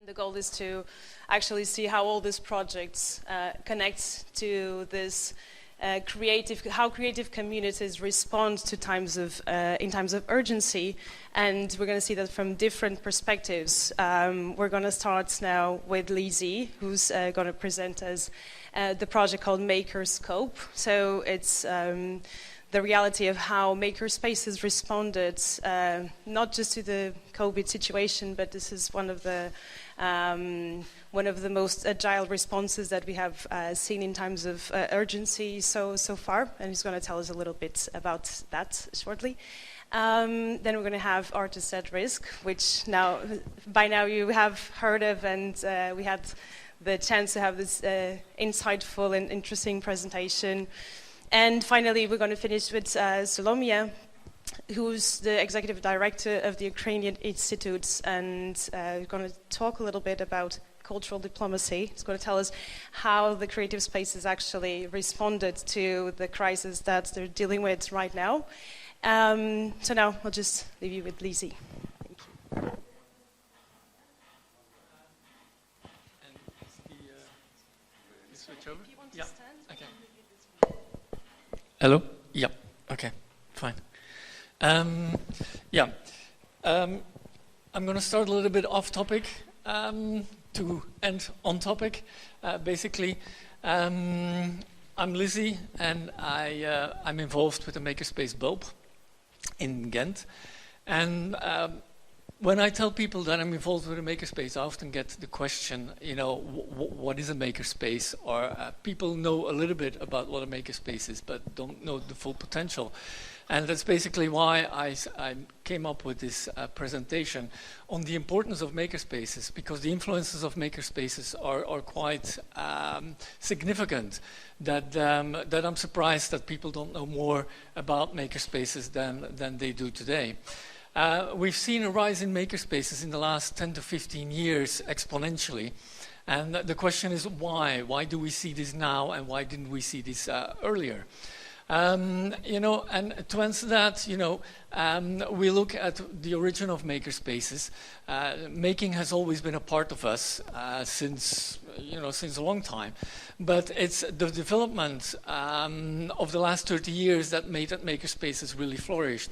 The goal is to actually see how all these projects connect to this how creative communities respond to in times of urgency, and we're going to see that from different perspectives. We're going to start now with Lizzy, who's going to present us the project called Makerscope. So it's the reality of how makerspaces responded, not just to the COVID situation, but this is one of the most agile responses that we have seen in times of urgency so far, and he's going to tell us a little bit about that shortly. Then we're going to have Artists at Risk, which by now you have heard of, and we had the chance to have this insightful and interesting presentation. And finally, we're going to finish with Solomiya, who's the executive director of the Ukrainian Institute, and going to talk a little bit about cultural diplomacy. He's going to tell us how the creative spaces actually responded to the crisis that they're dealing with right now. So now I'll just leave you with Lizzy. Thank you. Switch over? If you want to Yeah. stand, Okay. Hello? Yep. Okay. Fine. I'm going to start a little bit off topic to end on topic. Basically, I'm Lizzy, and I'm involved with the makerspace Bau in Ghent. And when I tell people that I'm involved with a makerspace, I often get the question, what is a makerspace? Or people know a little bit about what a makerspace is, but don't know the full potential. And that's basically why I came up with this presentation on the importance of makerspaces, because the influences of makerspaces are quite significant. That I'm surprised that people don't know more about makerspaces than they do today. We've seen a rise in makerspaces in the last 10 to 15 years exponentially. And the question is why? Why do we see this now, and why didn't we see this earlier? And to answer that, we look at the origin of makerspaces. Making has always been a part of us since a long time. But it's the development of the last 30 years that made that makerspaces really flourished.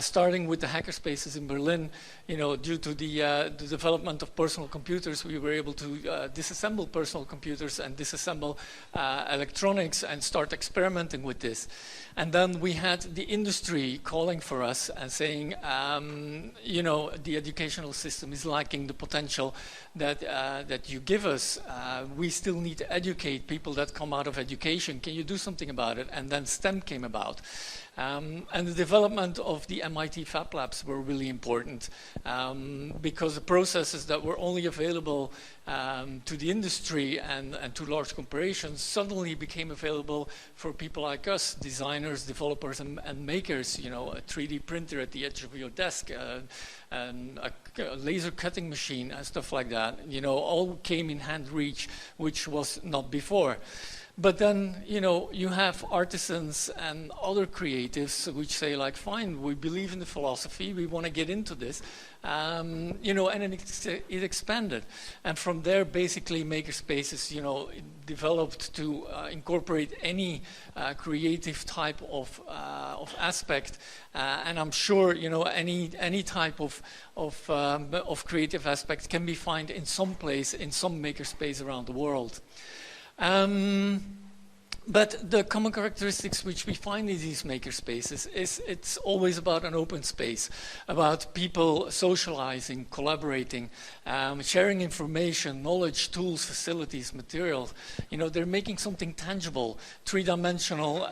Starting with the hackerspaces in Berlin, due to the development of personal computers, we were able to disassemble personal computers and disassemble electronics and start experimenting with this. And then we had the industry calling for us and saying, the educational system is lacking the potential that you give us. We still need to educate people that come out of education. Can you do something about it? And then STEM came about. And the development of the MIT Fab Labs were really important because the processes that were only available to the industry and to large corporations suddenly became available for people like us, designers, developers, and makers. A 3D printer at the edge of your desk, and a laser cutting machine and stuff like that. All came in hand reach, which was not before. But then, you have artisans and other creatives which say, like, fine, we believe in the philosophy, we want to get into this, and then it expanded. And from there, basically, makerspaces, developed to incorporate any creative type of aspect. And I'm sure, any type of creative aspect can be found in some place, in some makerspace around the world. But the common characteristics which we find in these makerspaces is it's always about an open space, about people socializing, collaborating, sharing information, knowledge, tools, facilities, materials. They're making something tangible, three-dimensional,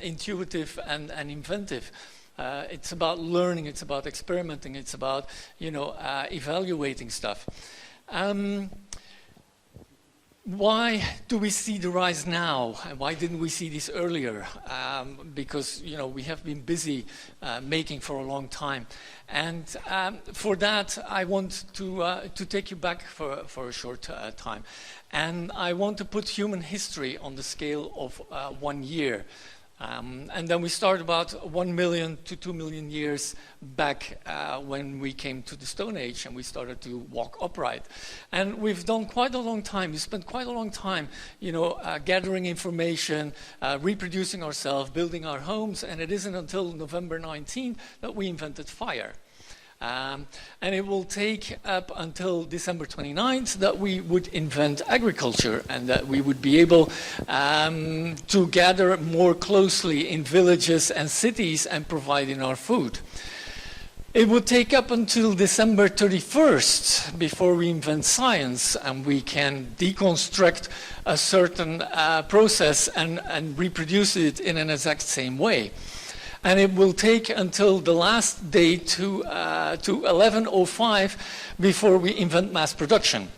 intuitive, and inventive. It's about learning, it's about experimenting, it's about, evaluating stuff. Why do we see the rise now? And why didn't we see this earlier? Because, we have been busy making for a long time. And for that, I want to take you back for a short time. And I want to put human history on the scale of 1 year. And then we start about 1 million to 2 million years back when we came to the Stone Age and we started to walk upright. And we've done quite a long time, we spent quite a long time, you know, gathering information, reproducing ourselves, building our homes, and it isn't until November 19 that we invented fire. And it will take up until December 29th that we would invent agriculture and that we would be able to gather more closely in villages and cities and providing our food. It would take up until December 31st before we invent science and we can deconstruct a certain process and reproduce it in an exact same way. And it will take until the last day to 11:05 before we invent mass production.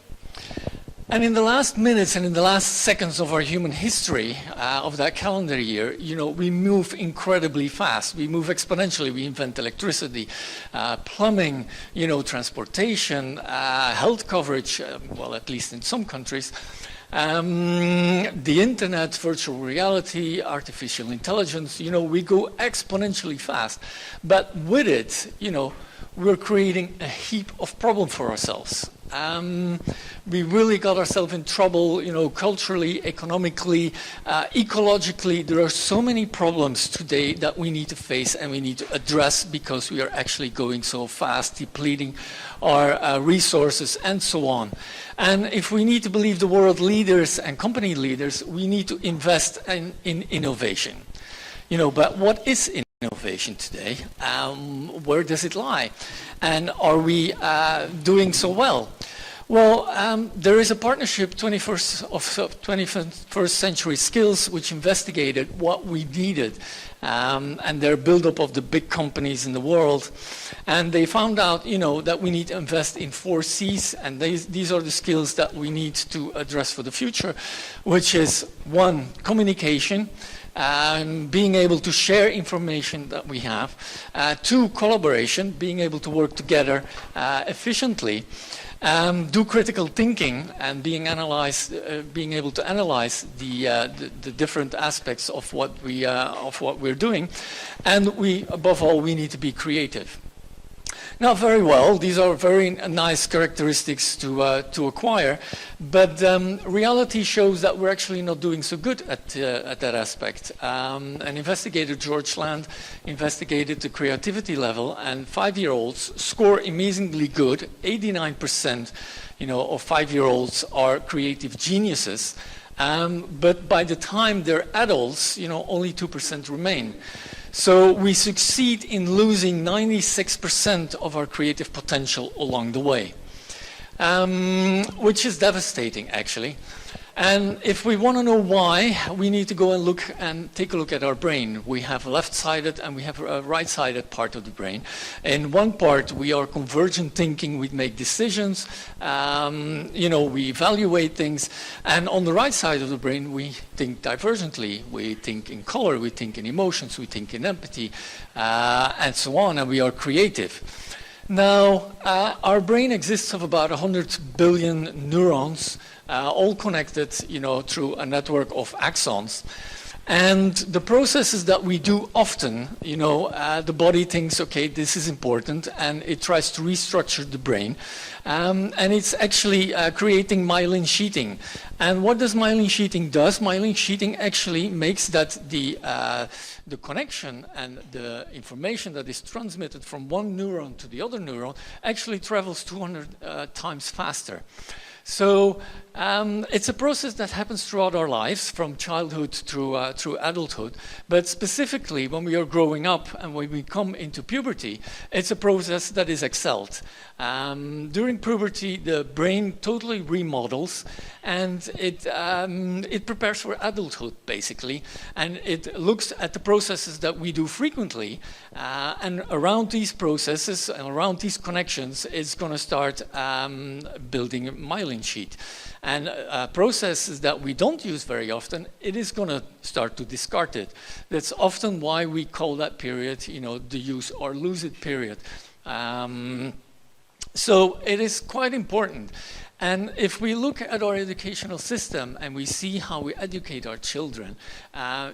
And in the last minutes and in the last seconds of our human history of that calendar year, you know, we move incredibly fast. We move exponentially. We invent electricity, plumbing, you know, transportation, health coverage, well, at least in some countries. The internet, virtual reality, artificial intelligence, you know, we go exponentially fast. But with it, you know, we're creating a heap of problems for ourselves. We really got ourselves in trouble, you know, culturally, economically, ecologically. There are so many problems today that we need to face and we need to address because we are actually going so fast, depleting our resources and so on. And if we need to believe the world leaders and company leaders, we need to invest in innovation. You know, but what is innovation today? Where does it lie? And are we doing so well? Well, there is a partnership, 21st Century Skills, which investigated what we needed and their buildup of the big companies in the world. And they found out, you know, that we need to invest in 4 C's, and these are the skills that we need to address for the future, which is 1, communication. Being able to share information that we have. 2, collaboration, being able to work together efficiently. Do critical thinking and being able to analyze the different aspects of what we're doing. And above all, we need to be creative. Now, very well, these are very nice characteristics to acquire, but reality shows that we're actually not doing so good at that aspect. An investigator, George Land, investigated the creativity level, and 5-year-olds score amazingly good. 89%, you know, of 5-year-olds are creative geniuses, but by the time they're adults, you know, only 2% remain. So we succeed in losing 96% of our creative potential along the way, which is devastating, actually. And if we want to know why, we need to go and take a look at our brain. We have a left-sided and we have a right-sided part of the brain. In one part, we are convergent thinking. We make decisions. You know, we evaluate things. And on the right side of the brain, we think divergently. We think in color. We think in emotions. We think in empathy, and so on. And we are creative. Now, our brain exists of about 100 billion neurons. All connected, you know, through a network of axons. And the processes that we do often, you know, the body thinks, okay, this is important, and it tries to restructure the brain. And it's actually creating myelin sheeting. And what does myelin sheeting do? Myelin sheeting actually makes that the connection and the information that is transmitted from one neuron to the other neuron actually travels 200 times faster. So it's a process that happens throughout our lives, from childhood through adulthood. But specifically, when we are growing up and when we come into puberty, it's a process that is excelled. During puberty, the brain totally remodels, and it prepares for adulthood, basically. And it looks at the processes that we do frequently, and around these processes and around these connections, it's going to start building a myelin sheet. And processes that we don't use very often, it is going to start to discard it. That's often why we call that period, you know, the use or lose it period. So it is quite important. And if we look at our educational system and we see how we educate our children,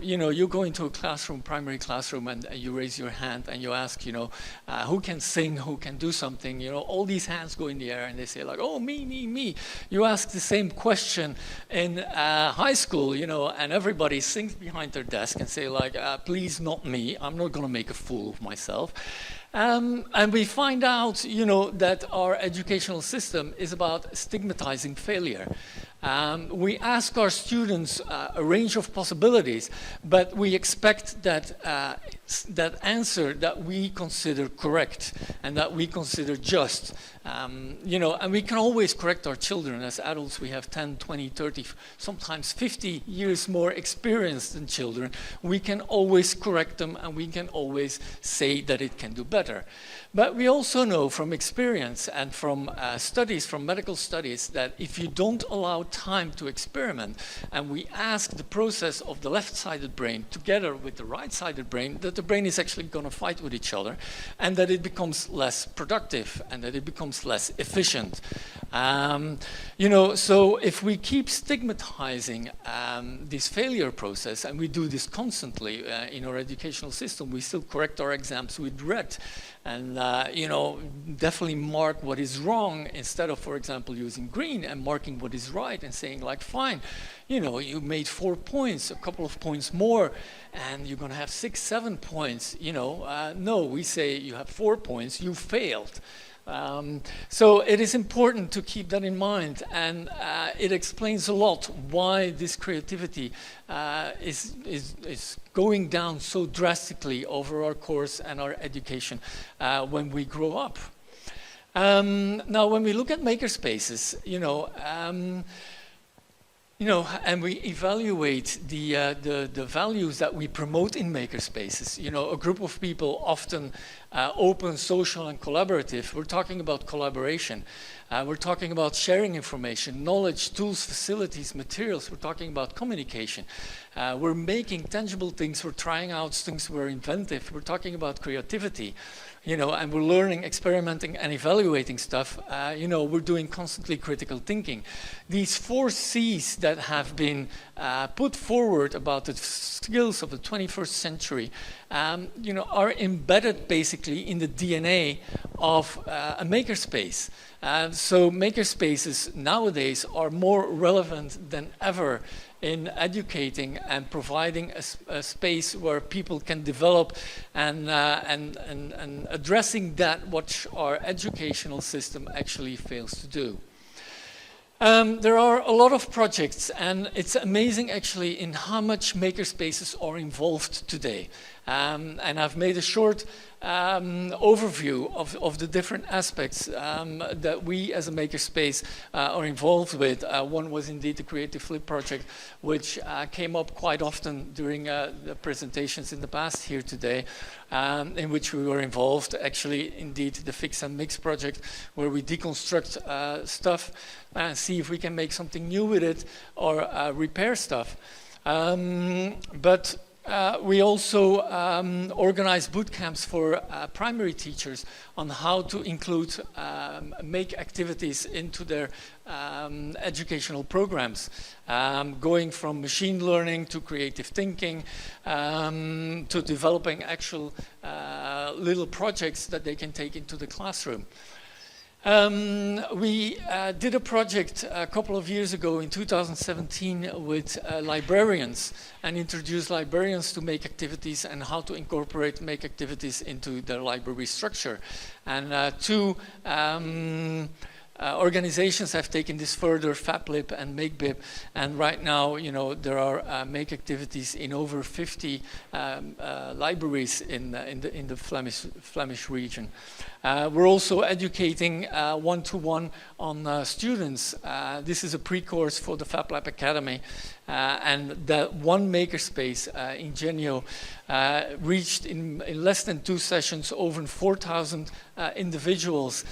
you know, you go into a classroom, primary classroom, and you raise your hand and you ask, you know, who can sing, who can do something, you know, all these hands go in the air and they say like, oh, me, me, me. You ask the same question in high school, you know, and everybody sings behind their desk and say like, please not me, I'm not gonna make a fool of myself. And we find out, you know, that our educational system is about stigmatizing failure. We ask our students a range of possibilities, but we expect that that answer that we consider correct and that we consider just. You know, and we can always correct our children. As adults, we have 10, 20, 30, sometimes 50 years more experience than children. We can always correct them and we can always say that it can do better. But we also know from experience and from studies, from medical studies, that if you don't allow time to experiment and we ask the process of the left-sided brain together with the right-sided brain, that the brain is actually going to fight with each other and that it becomes less productive and that it becomes less efficient. You know, so if we keep stigmatizing this failure process, and we do this constantly in our educational system, we still correct our exams with red and, you know, definitely mark what is wrong instead of, for example, using green and marking what is right and saying like, fine, you know, you made 4 points, a couple of points more, and you're going to have 6, 7 points, you know. No, we say you have 4 points, you failed. So it is important to keep that in mind, and it explains a lot why this creativity is going down so drastically over our course and our education when we grow up. Now, when we look at makerspaces, you know, and we evaluate the values that we promote in makerspaces. You know, a group of people often open, social, and collaborative. We're talking about collaboration. We're talking about sharing information, knowledge, tools, facilities, materials. We're talking about communication. We're making tangible things. We're trying out things. We're inventive. We're talking about creativity. You know, and we're learning, experimenting, and evaluating stuff. You know, we're doing constantly critical thinking. These 4 C's that have been put forward about the skills of the 21st century, you know, are embedded basically in the DNA of a makerspace. So makerspaces nowadays are more relevant than ever in educating and providing a space where people can develop and addressing that which our educational system actually fails to do. There are a lot of projects, and it's amazing actually in how much makerspaces are involved today. And I've made a short overview of the different aspects that we as a makerspace are involved with. One was indeed the Creative Flip project, which came up quite often during the presentations in the past here today, in which we were involved. Actually, indeed, the Fix and Mix project, where we deconstruct stuff and see if we can make something new with it or repair stuff. We also organize boot camps for primary teachers on how to include make activities into their educational programs, going from machine learning to creative thinking to developing actual little projects that they can take into the classroom. We did a project a couple of years ago in 2017 with librarians and introduced librarians to make activities and how to incorporate make activities into their library structure. And 2 organizations have taken this further, FabLib and MakeBib, and right now, you know, there are make activities in over 50 libraries in the Flemish region. We're also educating one-to-one on students. This is a pre-course for the FabLab Academy, and that one makerspace, Ingenio, reached in less than 2 sessions over 4,000 individuals,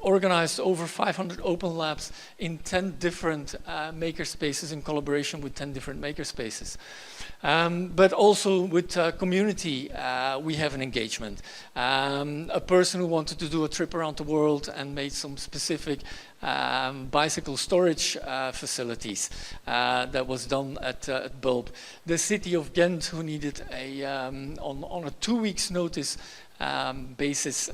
organized over 500 open labs in 10 different makerspaces in collaboration with 10 different makerspaces. But also with community, we have an engagement. a person who wanted to do a trip around the world and made some specific bicycle storage facilities. That was done at Bulb. The city of Ghent, who needed on a 2 weeks notice basis,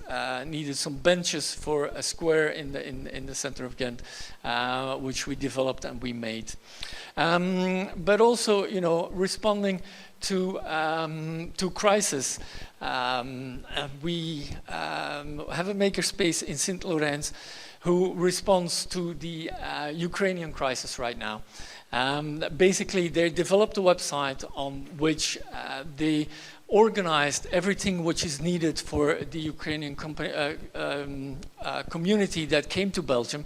needed some benches for a square in the center of Ghent, which we developed and we made. But also, responding to crisis. We have a makerspace in St. Lawrence who responds to the Ukrainian crisis right now. Basically, they developed a website on which they organized everything which is needed for the Ukrainian community that came to Belgium,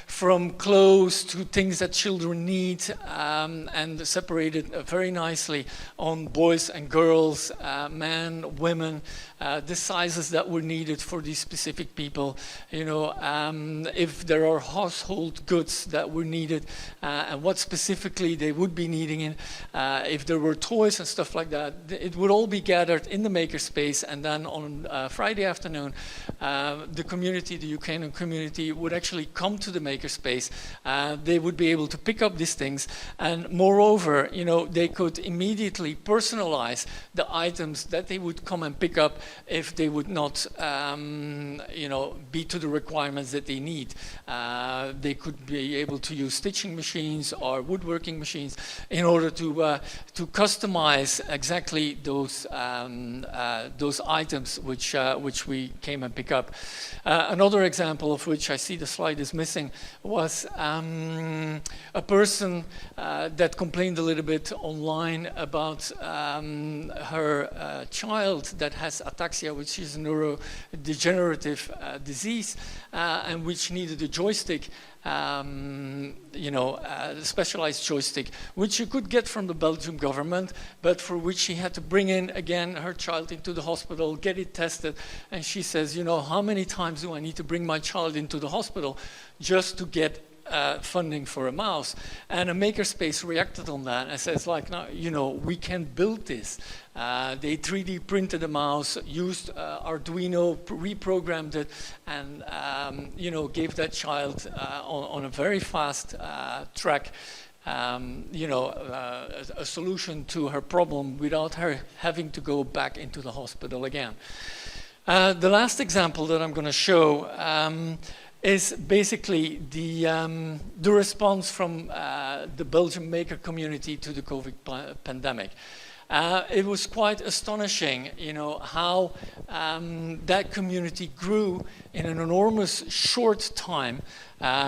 from clothes to things that children need, and separated very nicely on boys and girls, men, women, the sizes that were needed for these specific people, if there are household goods that were needed, and what specifically they would be needing in, if there were toys and stuff like that. It would all be gathered in the makerspace, and then on Friday afternoon, the community, the Ukrainian community, would actually come to the makerspace. They would be able to pick up these things, and moreover, they could immediately personalize the items that they would come and pick up if they would not, be to the requirements that they need. They could be able to use stitching machines or woodworking machines in order to customize exactly those items which we came and pick up. Another example of which I see the slide is missing was a person that complained a little bit online about her child that has ataxia, which is a neurodegenerative disease, and which needed a joystick, a specialized joystick, which you could get from the Belgian government, but for which she had to bring in again her child into the hospital, get it tested, and she says, how many times do I need to bring my child into the hospital just to get funding for a mouse? And a makerspace reacted on that and says, no, we can build this. They 3D printed a mouse, used Arduino, reprogrammed it, and gave that child on a very fast track a solution to her problem without her having to go back into the hospital again. The last example that I'm going to show is basically the response from the Belgian maker community to the COVID pandemic. It was quite astonishing, how that community grew in an enormous short time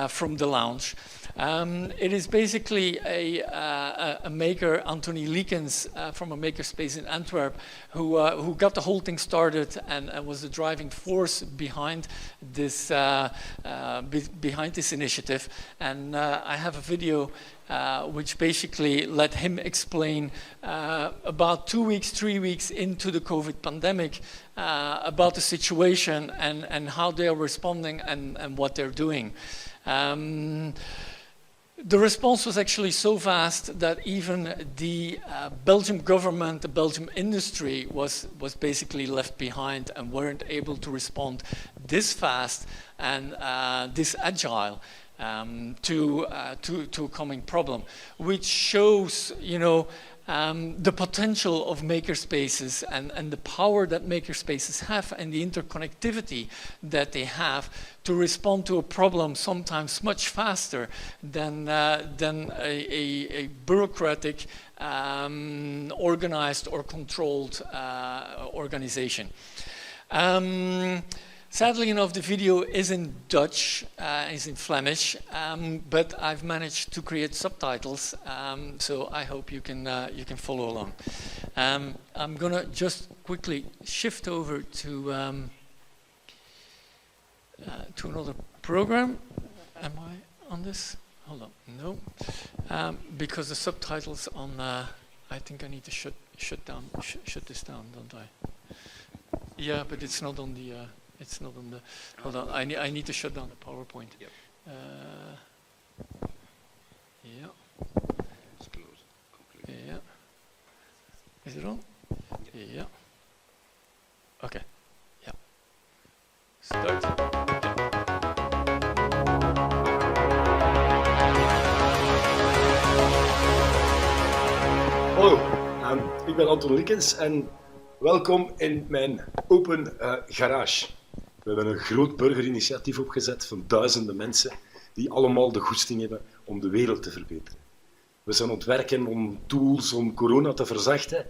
from the launch. It is basically a maker, Anthony Leekens, from a makerspace in Antwerp, who got the whole thing started and was the driving force behind this initiative. And I have a video which basically let him explain about 2 weeks, 3 weeks into the COVID pandemic about the situation and how they are responding and what they're doing. The response was actually so fast that even the Belgian government, the Belgian industry was basically left behind and weren't able to respond this fast and this agile to a coming problem, which shows, the potential of makerspaces and the power that makerspaces have and the interconnectivity that they have to respond to a problem sometimes much faster than a bureaucratic, organized or controlled organization. Sadly enough, the video is in Dutch, is in Flemish, but I've managed to create subtitles, so I hope you can follow along. I'm gonna just quickly shift over to another program. Am I on this? Hold on, no, because the subtitles on. I think I need to shut this down, don't I? Yeah, but it's not on the. It's not on the. Hold on. I need to shut down the PowerPoint. Yep. Yeah. It's closed. Completely. Yeah. Is it on? Yep. Yeah. Okay. Start. Hallo, ik ben Anton Likkens en welkom in mijn open garage. We hebben een groot burgerinitiatief opgezet van duizenden mensen die allemaal de goesting hebben om de wereld te verbeteren. We zijn aan het werken om tools om corona te verzachten,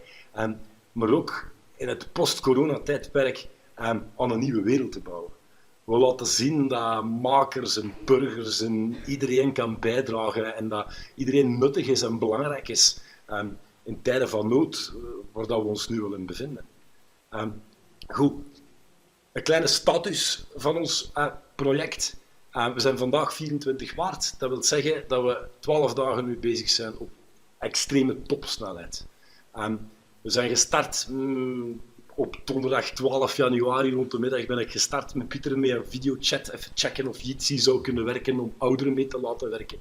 maar ook in het post-corona-tijdperk aan een nieuwe wereld te bouwen. We laten zien dat makers en burgers en iedereen kan bijdragen en dat iedereen nuttig is en belangrijk is in tijden van nood, waar dat we ons nu wel in bevinden. Goed, een kleine status van ons project. We zijn vandaag 24 maart, dat wil zeggen dat we 12 dagen nu bezig zijn op extreme topsnelheid. We zijn gestart op donderdag 12 januari rond de middag ben ik gestart met Pieter met een videochat, even checken of Jitsi zou kunnen werken om ouderen mee te laten werken.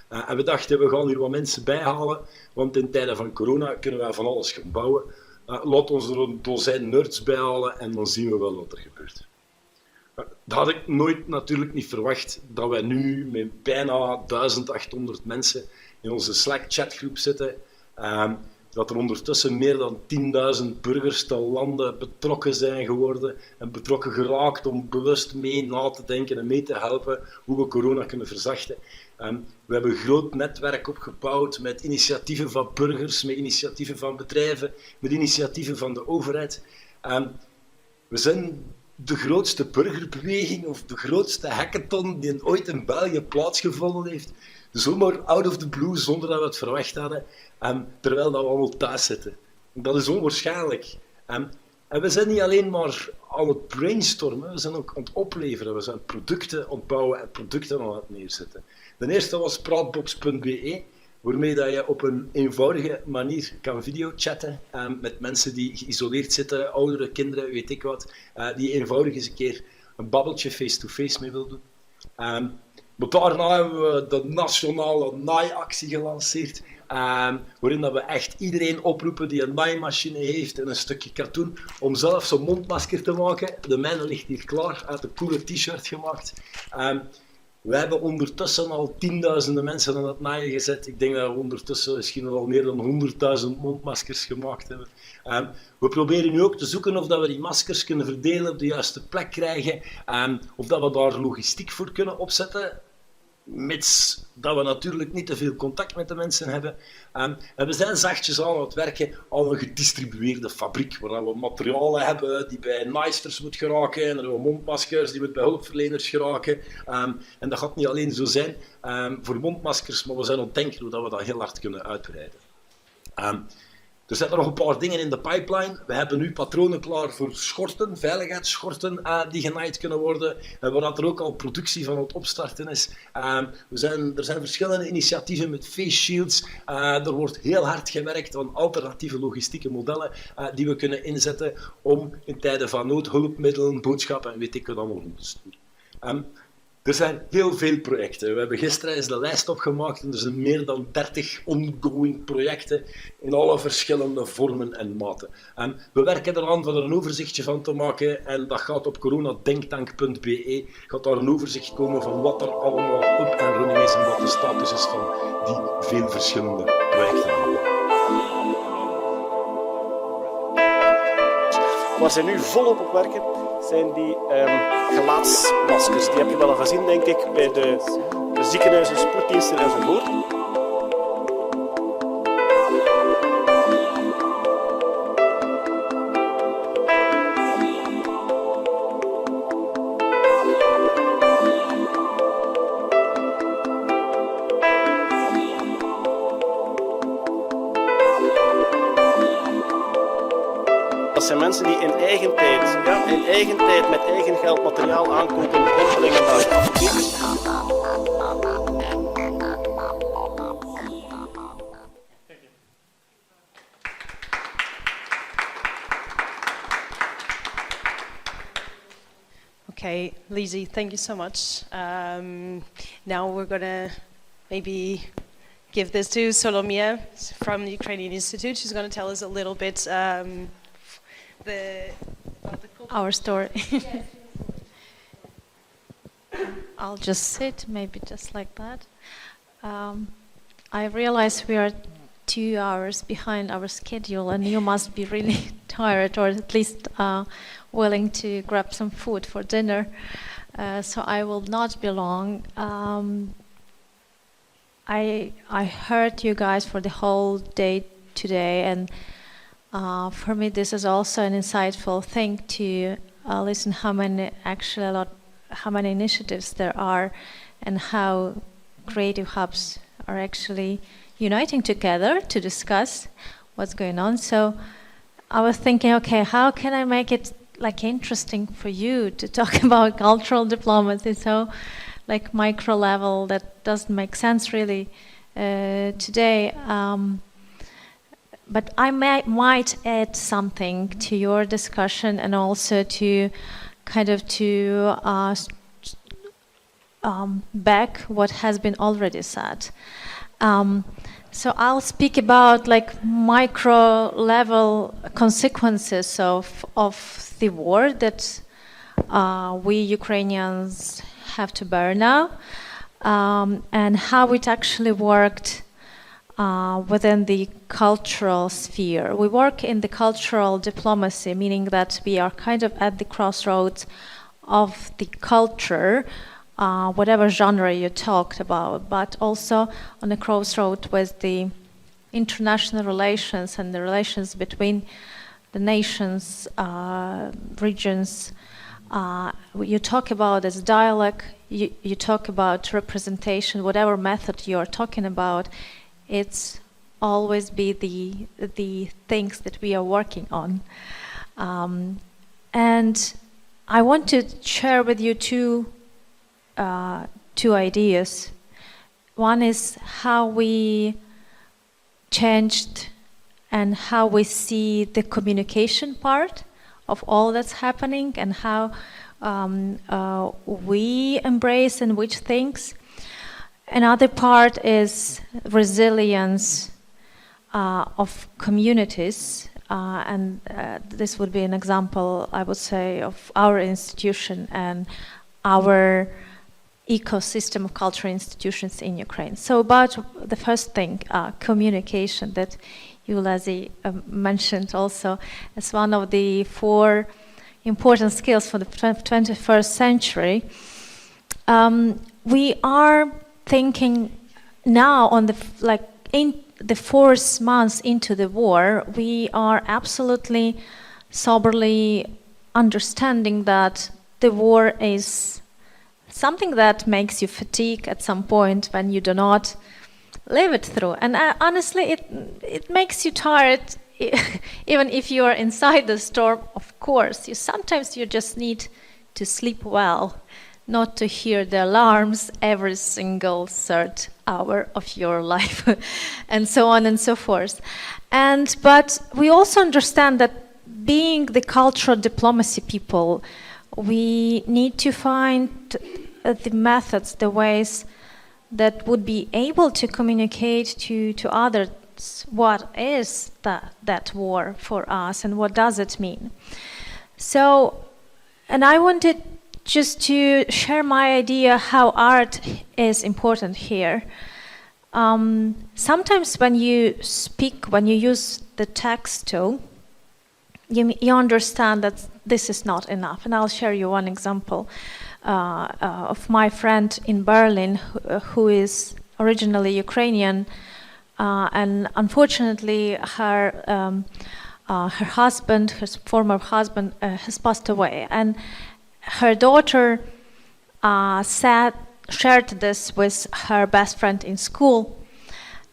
En we dachten, we gaan hier wat mensen bijhalen, want in tijden van corona kunnen wij van alles gaan bouwen. Laat ons er een dozijn nerds bijhalen en dan zien we wel wat er gebeurt. Dat had ik nooit natuurlijk niet verwacht, dat wij nu met bijna 1800 mensen in onze Slack-chatgroep zitten. Dat er ondertussen meer dan 10.000 burgers te landen betrokken zijn geworden en betrokken geraakt om bewust mee na te denken en mee te helpen hoe we corona kunnen verzachten. We hebben een groot netwerk opgebouwd met initiatieven van burgers, met initiatieven van bedrijven, met initiatieven van de overheid. We zijn de grootste burgerbeweging of de grootste hackathon die ooit in België plaatsgevonden heeft. Zomaar out of the blue, zonder dat we het verwacht hadden, terwijl dat we allemaal thuis zitten. Dat is onwaarschijnlijk. En we zijn niet alleen maar aan het brainstormen, we zijn ook aan het opleveren. We zijn producten aan het bouwen en producten aan het neerzetten. De eerste was praatbox.be, waarmee dat je op een eenvoudige manier kan videochatten met mensen die geïsoleerd zitten, oudere kinderen, weet ik wat, die eenvoudig eens een keer een babbeltje face-to-face mee wil doen. Maar daarna hebben we de nationale naaiactie gelanceerd, waarin dat we echt iedereen oproepen die een naaimachine heeft en een stukje katoen, om zelf zo'n mondmasker te maken. De mijne ligt hier klaar, uit een coole t-shirt gemaakt. We hebben ondertussen al tienduizenden mensen aan het naaien gezet. Ik denk dat we ondertussen misschien al meer dan 100.000 mondmaskers gemaakt hebben. We proberen nu ook te zoeken of dat we die maskers kunnen verdelen, op de juiste plek krijgen, of dat we daar logistiek voor kunnen opzetten. Mits dat we natuurlijk niet te veel contact met de mensen hebben. En we zijn zachtjes aan het werken aan een gedistribueerde fabriek, waar we materialen hebben die bij naaisters moet geraken, en dan hebben we mondmaskers die bij hulpverleners geraken. En dat gaat niet alleen zo zijn voor mondmaskers, maar we zijn aan het denken hoe dat we dat heel hard kunnen uitbreiden. Er zijn er nog een paar dingen in de pipeline. We hebben nu patronen klaar voor schorten, veiligheidsschorten die genaaid kunnen worden. En waar er ook al productie van het opstarten is. Er zijn verschillende initiatieven met face shields. Er wordt heel hard gewerkt aan alternatieve logistieke modellen die we kunnen inzetten om in tijden van nood hulpmiddelen, boodschappen en weet ik wat allemaal om te sturen. Er zijn heel veel projecten. We hebben gisteren eens de lijst opgemaakt en er zijn meer dan 30 ongoing projecten in alle verschillende vormen en maten. We werken eraan van er een overzichtje van te maken en dat gaat op coronadenktank.be. Gaat daar een overzicht komen van wat er allemaal op en running is en wat de status is van die veel verschillende projecten. Waar zij nu volop op werken, zijn die gelaatsmaskers. Die heb je wel al gezien, denk ik, bij de ziekenhuizen, spoeddiensten enzovoort. Dat zijn mensen die in eigen tijd met eigen geld materiaal aankopen, rondbrengen naar de apotheek. Okay, Lizzy, thank you so much. Now we're going to maybe give this to Solomiya from the Ukrainian Institute. She's going to tell us a little bit about our story. I'll just sit, maybe just like that. I realize we are 2 hours behind our schedule, and you must be really tired, or at least willing to grab some food for dinner. So I will not be long. I heard you guys for the whole day today, and for me this is also an insightful thing to listen how many initiatives there are, and how creative hubs are actually uniting together to discuss what's going on. So I was thinking, okay, how can I make it like interesting for you to talk about cultural diplomacy? So like micro level, that doesn't make sense really today. But I might add something to your discussion, and also to kind of to back what has been already said. So I'll speak about like micro level consequences of the war that we Ukrainians have to bear now, and how it actually worked within the cultural sphere. We work in the cultural diplomacy, meaning that we are kind of at the crossroads of the culture, whatever genre you talked about, but also on the crossroad with the international relations and the relations between the nations, regions. You talk about as dialogue, you talk about representation, whatever method you are talking about, it's always be the things that we are working on. And I want to share with you two ideas. One is how we changed and how we see the communication part of all that's happening, and how we embrace and which things. Another part is resilience of communities, and this would be an example, I would say, of our institution and our ecosystem of cultural institutions in Ukraine. So about the first thing, communication, that you, Lizzy, mentioned also as one of the 4 important skills for the 21st century. We are thinking now on in the 4th month into the war, we are absolutely soberly understanding that the war is something that makes you fatigue at some point when you do not live it through. And honestly, it makes you tired, even if you are inside the storm, of course. Sometimes you just need to sleep well, not to hear the alarms every single 3rd hour of your life, and so on and so forth. But we also understand that being the cultural diplomacy people, we need to find the methods, the ways that would be able to communicate to others what is that war for us and what does it mean. So, and I wanted just to share my idea how art is important here. Sometimes when you speak, when you use the text tool, you understand that this is not enough. And I'll share you one example of my friend in Berlin who is originally Ukrainian, and unfortunately her husband, her former husband, has passed away. And her daughter shared this with her best friend in school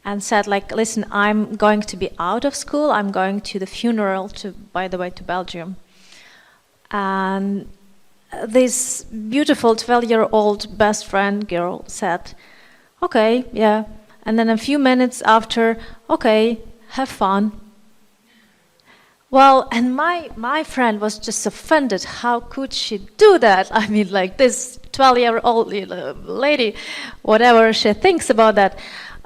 and said, like, listen, I'm going to be out of school. I'm going to the funeral, by the way, to Belgium. And this beautiful 12-year-old best friend girl said, okay, yeah. And then a few minutes after, okay, have fun. Well, and my friend was just offended. How could she do that? I mean, like this 12-year-old lady, whatever she thinks about that.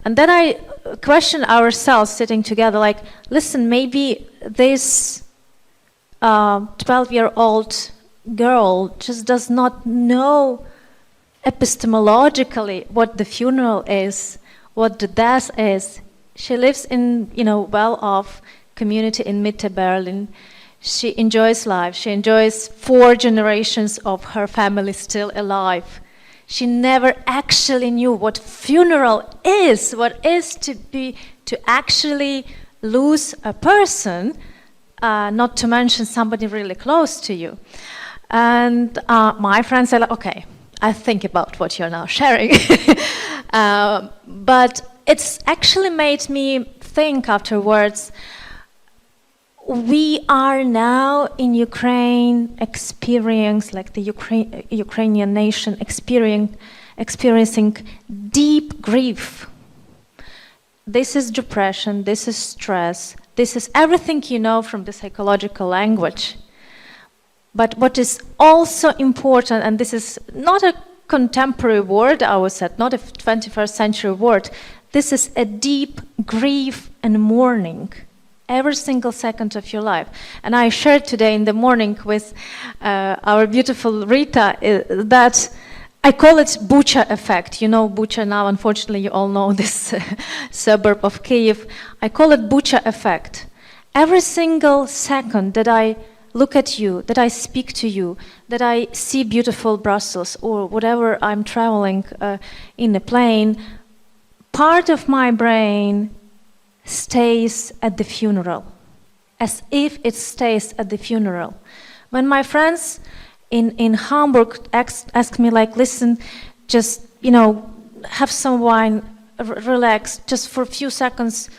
And then I question ourselves sitting together, like, listen, maybe this 12-year-old girl just does not know epistemologically what the funeral is, what the death is. She lives in, well-off community in Mitte Berlin. She enjoys life. She enjoys 4 generations of her family still alive. She never actually knew what funeral is, what is to actually lose a person, not to mention somebody really close to you. And my friends said, okay, I think about what you're now sharing. But it's actually made me think afterwards, we are now in Ukraine like the Ukrainian nation experiencing deep grief. This is depression, this is stress, this is everything you know from the psychological language. But what is also important, and this is not a contemporary word, I would say, not a 21st century word, this is a deep grief and mourning every single second of your life. And I shared today in the morning with our beautiful Rita that I call it Bucha effect. You know Bucha now, unfortunately you all know this suburb of Kyiv. I call it Bucha effect. Every single second that I look at you, that I speak to you, that I see beautiful Brussels or whatever I'm traveling in a plane, part of my brain stays at the funeral, as if it stays at the funeral. When my friends in Hamburg ask me, like, listen, just, have some wine, relax, just for a few seconds,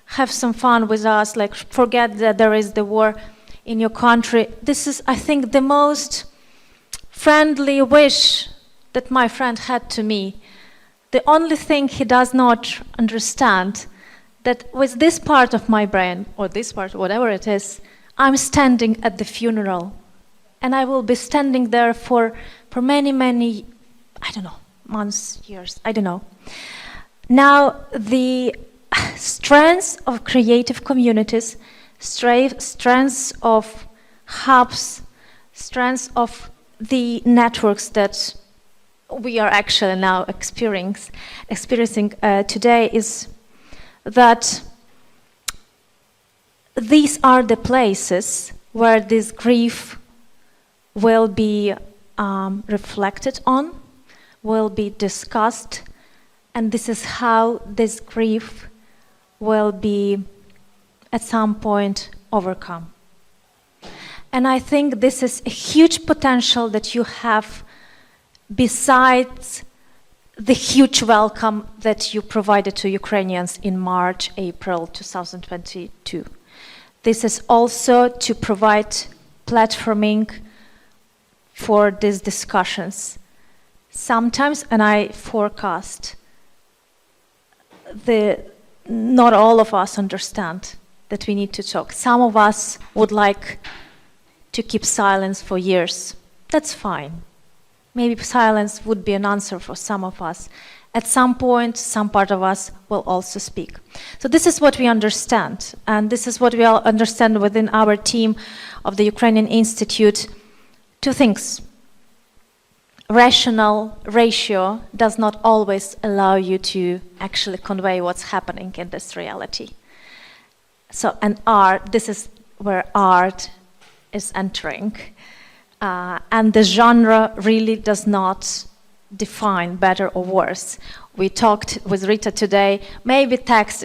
have some fun with us, like, forget that there is the war in your country. This is, I think, the most friendly wish that my friend had to me. The only thing he does not understand, that with this part of my brain, or this part, whatever it is, I'm standing at the funeral. And I will be standing there for many, many, I don't know, months, years, I don't know. Now, the strengths of creative communities, strengths of hubs, strengths of the networks that we are actually now experiencing today is that these are the places where this grief will be reflected on, will be discussed, and this is how this grief will be at some point overcome. And I think this is a huge potential that you have besides the huge welcome that you provided to Ukrainians in March, April 2022. This is also to provide platforming for these discussions. Sometimes, and I forecast, not all of us understand that we need to talk. Some of us would like to keep silence for years. That's fine. Maybe silence would be an answer for some of us. At some point, some part of us will also speak. So this is what we understand, and this is what we all understand within our team of the Ukrainian Institute. 2 things. Rational ratio does not always allow you to actually convey what's happening in this reality. So, and art, this is where art is entering. And the genre really does not define better or worse. We talked with Rita today, maybe text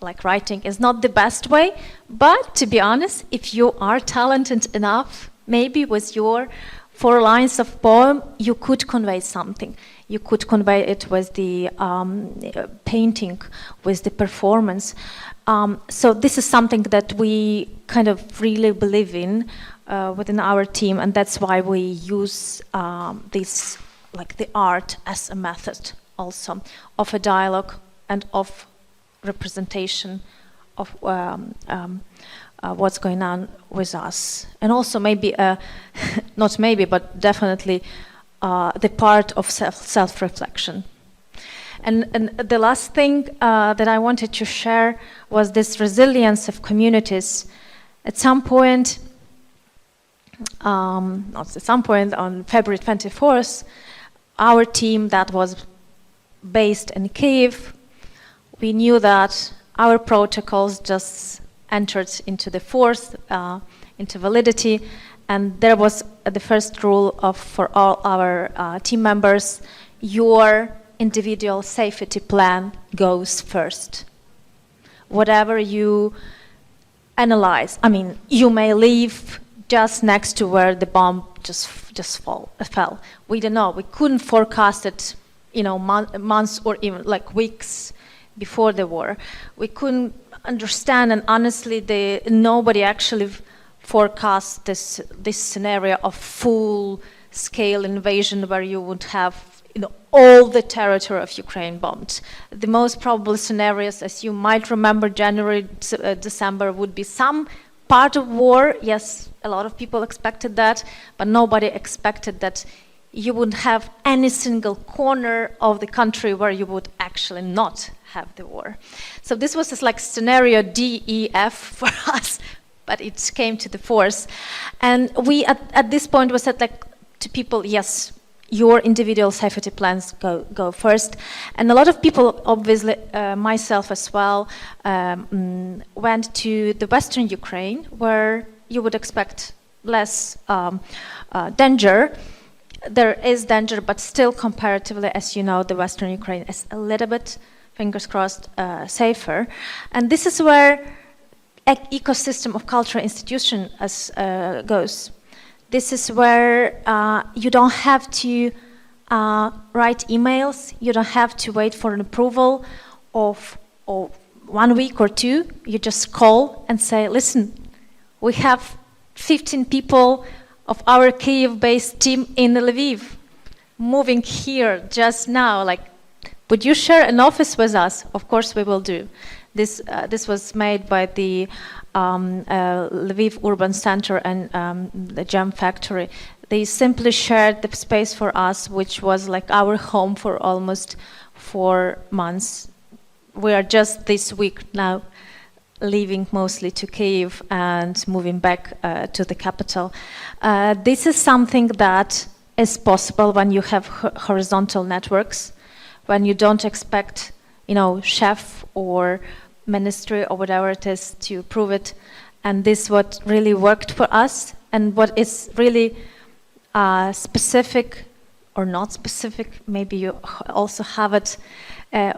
like writing is not the best way, but to be honest, if you are talented enough, maybe with your 4 lines of poem, you could convey something. You could convey it with the painting, with the performance. So this is something that we kind of really believe in within our team, and that's why we use this, like the art, as a method also of a dialogue and of representation of what's going on with us, and also maybe not maybe but definitely the part of self-reflection. And the last thing that I wanted to share was this resilience of communities. At some point, on February 24th, our team that was based in Kyiv, we knew that our protocols just entered into the force, into validity, and there was the first rule for all our team members: your individual safety plan goes first. Whatever you analyze, I mean, you may live just next to where the bomb just fell. We don't know. We couldn't forecast it, months or even like weeks before the war. We couldn't understand, and honestly, nobody actually forecast this scenario of full-scale invasion where you would have all the territory of Ukraine bombed. The most probable scenarios, as you might remember, January, December, would be some part of war. Yes, a lot of people expected that, but nobody expected that you wouldn't have any single corner of the country where you would actually not have the war. So this was just like scenario D, E, F for us, but it came to the force. And we, at this point, we said like to people, yes, your individual safety plans go first. And a lot of people, obviously, myself as well, went to the Western Ukraine, where you would expect less danger. There is danger, but still comparatively, as you know, the Western Ukraine is a little bit, fingers crossed, safer. And this is where an ecosystem of cultural institution goes. This is where you don't have to write emails, you don't have to wait for an approval of 1 week or 2. You just call and say, listen, we have 15 people of our Kyiv-based team in Lviv moving here just now. Like, would you share an office with us? Of course we will do. This was made by the Lviv Urban Center and the Gem Factory. They simply shared the space for us, which was like our home for almost 4 months. We are just this week now leaving mostly to Kyiv and moving back to the capital. This is something that is possible when you have horizontal networks, when you don't expect, chef or ministry or whatever it is to approve it. And this what really worked for us, and what is really specific or not specific, maybe you also have it,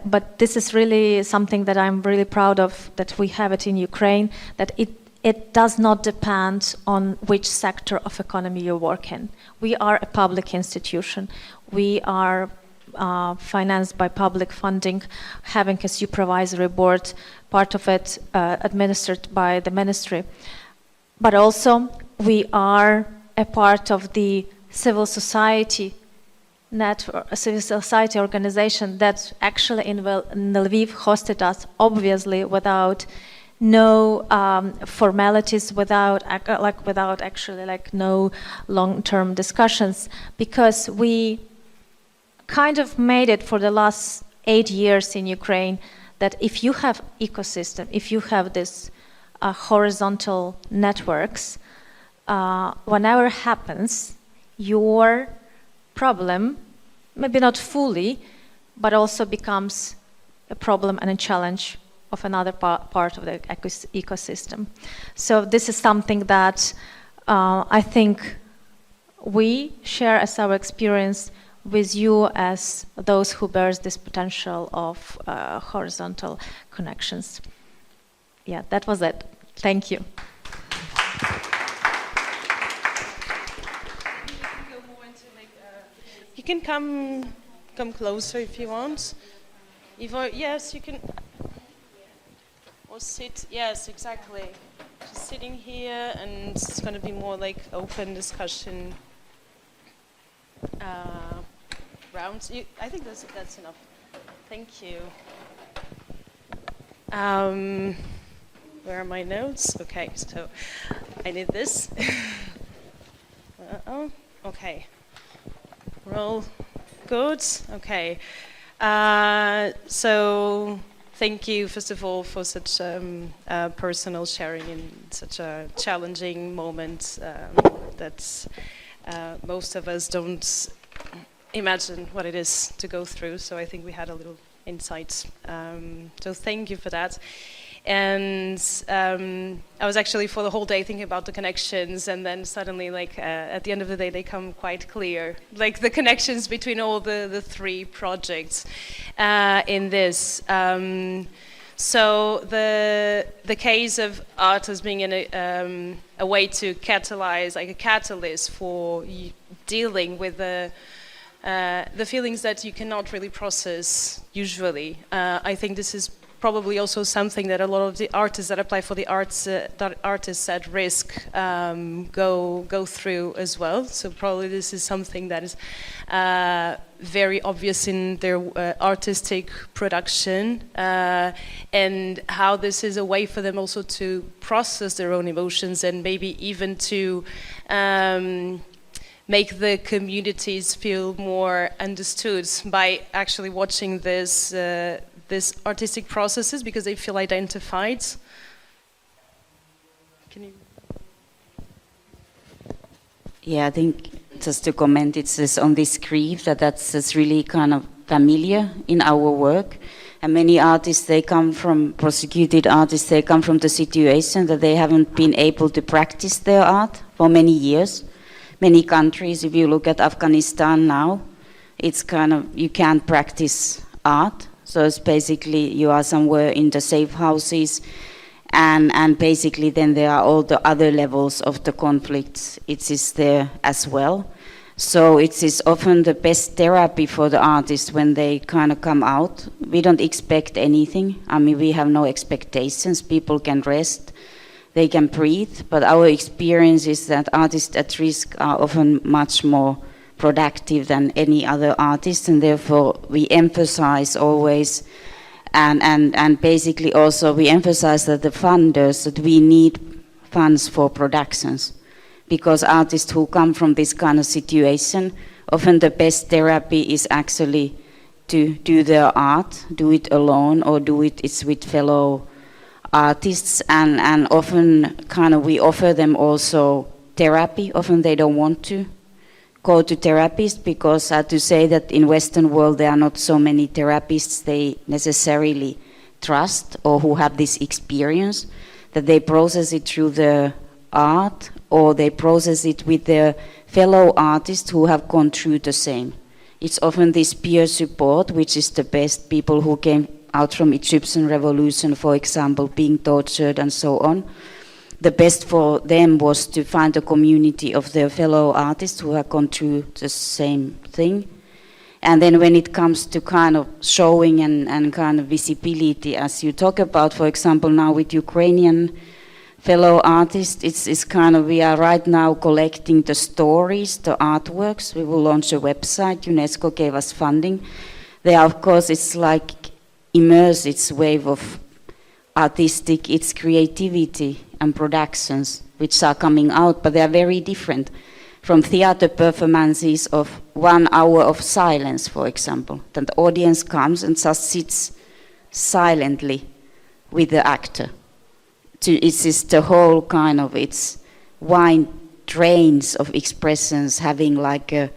but this is really something that I'm really proud of, that we have it in Ukraine, that it does not depend on which sector of economy you work in. We are a public institution. We are financed by public funding, having a supervisory board, part of it administered by the ministry. But also, we are a part of the civil society network, a civil society organization that actually in Lviv hosted us, obviously without no formalities, without actually no long-term discussions, because we kind of made it for the last 8 years in Ukraine that if you have ecosystem, if you have this horizontal networks, whenever happens, your problem, maybe not fully, but also becomes a problem and a challenge of another part of the ecosystem. So this is something that I think we share as our experience with you as those who bears this potential of horizontal connections. Yeah, that was it. Thank you. You can come closer if you want. Ivor, yes, you can. Or sit. Yes, exactly. Just sitting here, and it's going to be more like open discussion rounds. I think that's enough. Thank you. Where are my notes? Okay, so I need this. Okay. We're all good? Okay. So thank you, first of all, for such personal sharing in such a challenging moment that most of us don't imagine what it is to go through. So I think we had a little insight. So thank you for that. And I was actually for the whole day thinking about the connections, and then suddenly, like at the end of the day, they come quite clear, like the connections between all the three projects in this. So the case of art as being a way to catalyze, like a catalyst for dealing with the feelings that you cannot really process usually. I think this is probably also something that a lot of the artists that apply for the artists at risk go through as well. So probably this is something that is very obvious in their artistic production, and how this is a way for them also to process their own emotions, and maybe even to make the communities feel more understood by actually watching this artistic processes, because they feel identified. Can you? Yeah, I think just to comment, it says on this grief that's really kind of familiar in our work. And many artists, they come from, prosecuted artists, they come from the situation that they haven't been able to practice their art for many years. Many countries, if you look at Afghanistan now, it's kind of, you can't practice art. So it's basically you are somewhere in the safe houses, and basically then there are all the other levels of the conflicts. It is there as well. So it is often the best therapy for the artists when they kind of come out. We don't expect anything. I mean, we have no expectations. People can rest, they can breathe. But our experience is that artists at risk are often much more productive than any other artist, and therefore we emphasize always, and basically also we emphasize that the funders, that we need funds for productions, because artists who come from this kind of situation, often the best therapy is actually to do their art, do it alone or do it's with fellow artists, and often kind of we offer them also therapy. Often they don't want to go to therapists, because I have to say that in Western world there are not so many therapists they necessarily trust or who have this experience, that they process it through the art or they process it with their fellow artists who have gone through the same. It's often this peer support which is the best. People who came out from Egyptian revolution, for example, being tortured and so on, the best for them was to find a community of their fellow artists who have gone through the same thing. And then when it comes to kind of showing and kind of visibility, as you talk about, for example, now with Ukrainian fellow artists, it's kind of, we are right now collecting the stories, the artworks. We will launch a website. UNESCO gave us funding. There, of course, it's like immerse its wave of artistic, its creativity and productions which are coming out, but they are very different from theater performances of 1 hour of silence, for example. Then the audience comes and just sits silently with the actor. It's just the whole kind of, it's wide range of expressions, having like a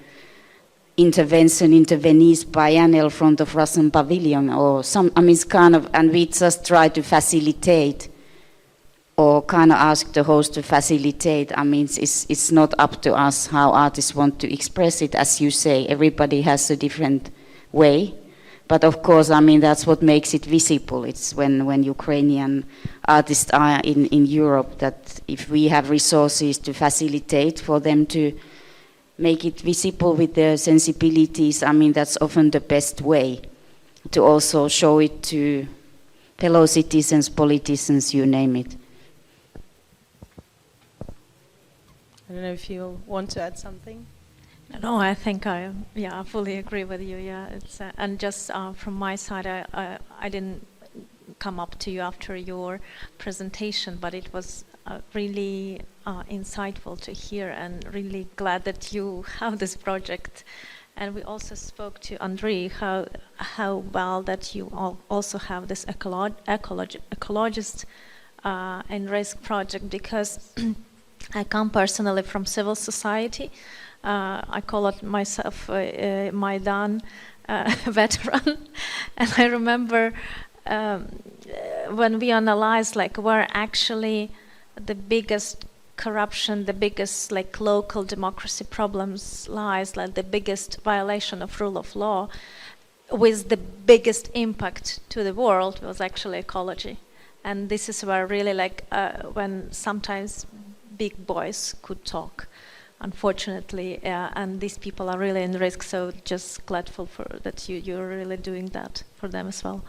interventionist biennial front of Russian pavilion or some, I mean, it's kind of, and we just try to facilitate or kind of ask the host to facilitate. I mean, it's not up to us how artists want to express it. As you say, everybody has a different way. But of course, I mean, that's what makes it visible. It's when Ukrainian artists are in Europe, that if we have resources to facilitate for them to make it visible with their sensibilities, I mean, that's often the best way to also show it to fellow citizens, politicians, you name it. I don't know if you want to add something. No, I think I fully agree with you. Yeah, it's and just from my side, I didn't come up to you after your presentation, but it was really insightful to hear, and really glad that you have this project. And we also spoke to Andrei how well that you also have this ecologist and risk project, because I come personally from civil society. I call it myself Maidan veteran. And I remember when we analyzed like where actually the biggest corruption, the biggest like local democracy problems lies, like the biggest violation of rule of law, with the biggest impact to the world was actually ecology. And this is where really like when sometimes big boys could talk, unfortunately, and these people are really in risk. So just grateful for that you're really doing that for them as well.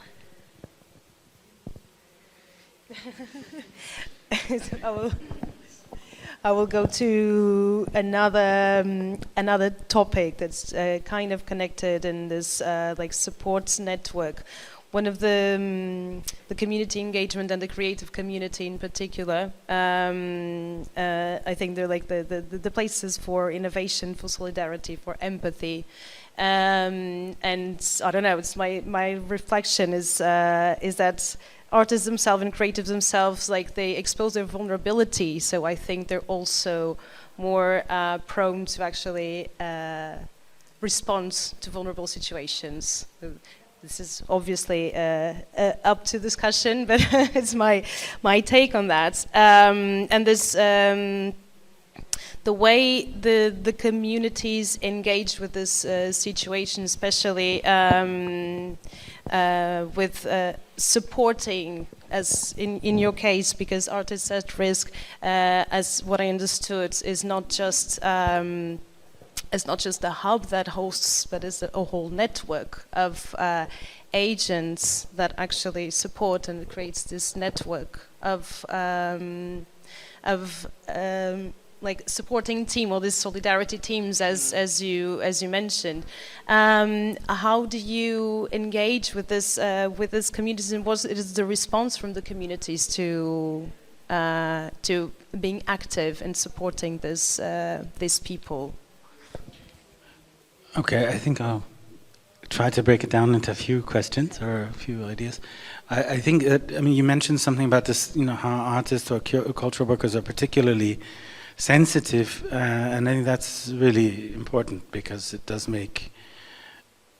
I will go to another topic that's kind of connected in this like support network. One of the community engagement and the creative community in particular, I think they're like the places for innovation, for solidarity, for empathy. And I don't know, it's my reflection is that artists themselves and creatives themselves, like they expose their vulnerability. So I think they're also more prone to actually respond to vulnerable situations. This is obviously up to discussion, but it's my take on that. And this the way the communities engage with this situation, especially with supporting, as in your case, because artists at risk, as what I understood, is not just it's not just a hub that hosts, but it's a whole network of agents that actually support, and it creates this network of like supporting team, or these solidarity teams, as you mentioned. How do you engage with this communities, and what is the response from the communities to being active and supporting these people? Okay, I think I'll try to break it down into a few questions or a few ideas. I think that, I mean, you mentioned something about this, you know, how artists or cultural workers are particularly sensitive, and I think that's really important, because it does make,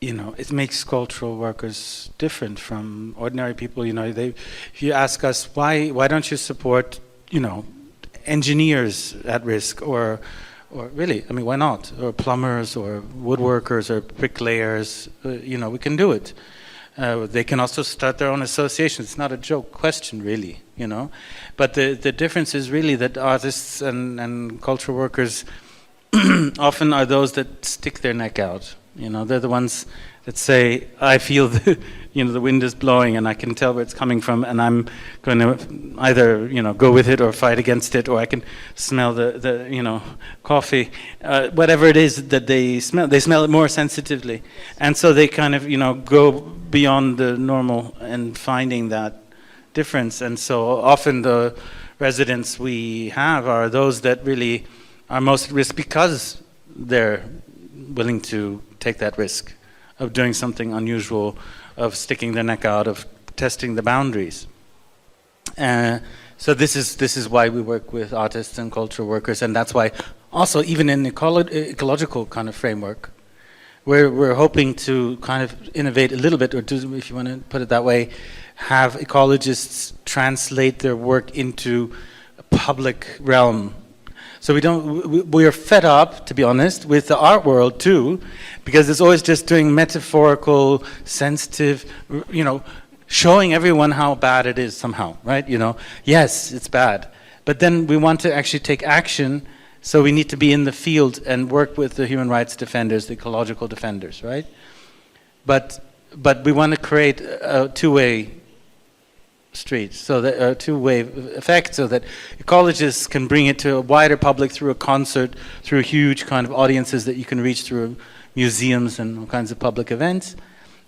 you know, it makes cultural workers different from ordinary people. You know, if you ask us, why don't you support, you know, engineers at risk, or really, I mean, why not? Or plumbers, or woodworkers, or bricklayers, you know, we can do it. They can also start their own association. It's not a joke question, really, you know. But the difference is really that artists and cultural workers often are those that stick their neck out. You know, they're the ones that say, I feel the wind is blowing and I can tell where it's coming from, and I'm going to either, you know, go with it or fight against it, or I can smell the you know, coffee, whatever it is that they smell it more sensitively. And so they kind of, you know, go beyond the normal and finding that difference. And so often the residents we have are those that really are most at risk because they're willing to take that risk of doing something unusual, of sticking their neck out, of testing the boundaries. So this is why we work with artists and cultural workers, and that's why also even in ecological kind of framework, we're hoping to kind of innovate a little bit, or do, if you want to put it that way, have ecologists translate their work into a public realm. So we are fed up, to be honest, with the art world too, because it's always just doing metaphorical, sensitive, you know, showing everyone how bad it is somehow, right? You know, yes, it's bad, but then we want to actually take action. So we need to be in the field and work with the human rights defenders, the ecological defenders, right? But we want to create a two-way street, so that a two-way effect, so that ecologists can bring it to a wider public through a concert, through huge kind of audiences that you can reach through museums and all kinds of public events,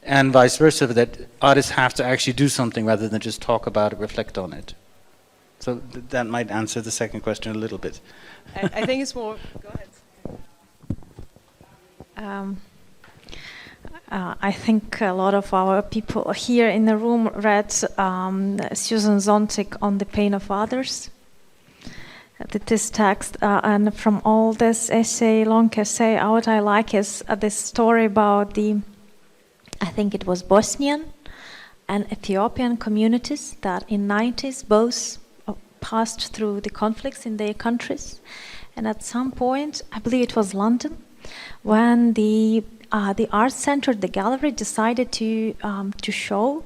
and vice versa, that artists have to actually do something rather than just talk about it, reflect on it. So that might answer the second question a little bit. I think it's more. Go ahead. I think a lot of our people here in the room read Susan Sontag on the pain of others. this text, and from all this essay, long essay, what I like is this story about I think it was Bosnian and Ethiopian communities that in 90s both passed through the conflicts in their countries. And at some point, I believe it was London, when the art center, the gallery, decided to show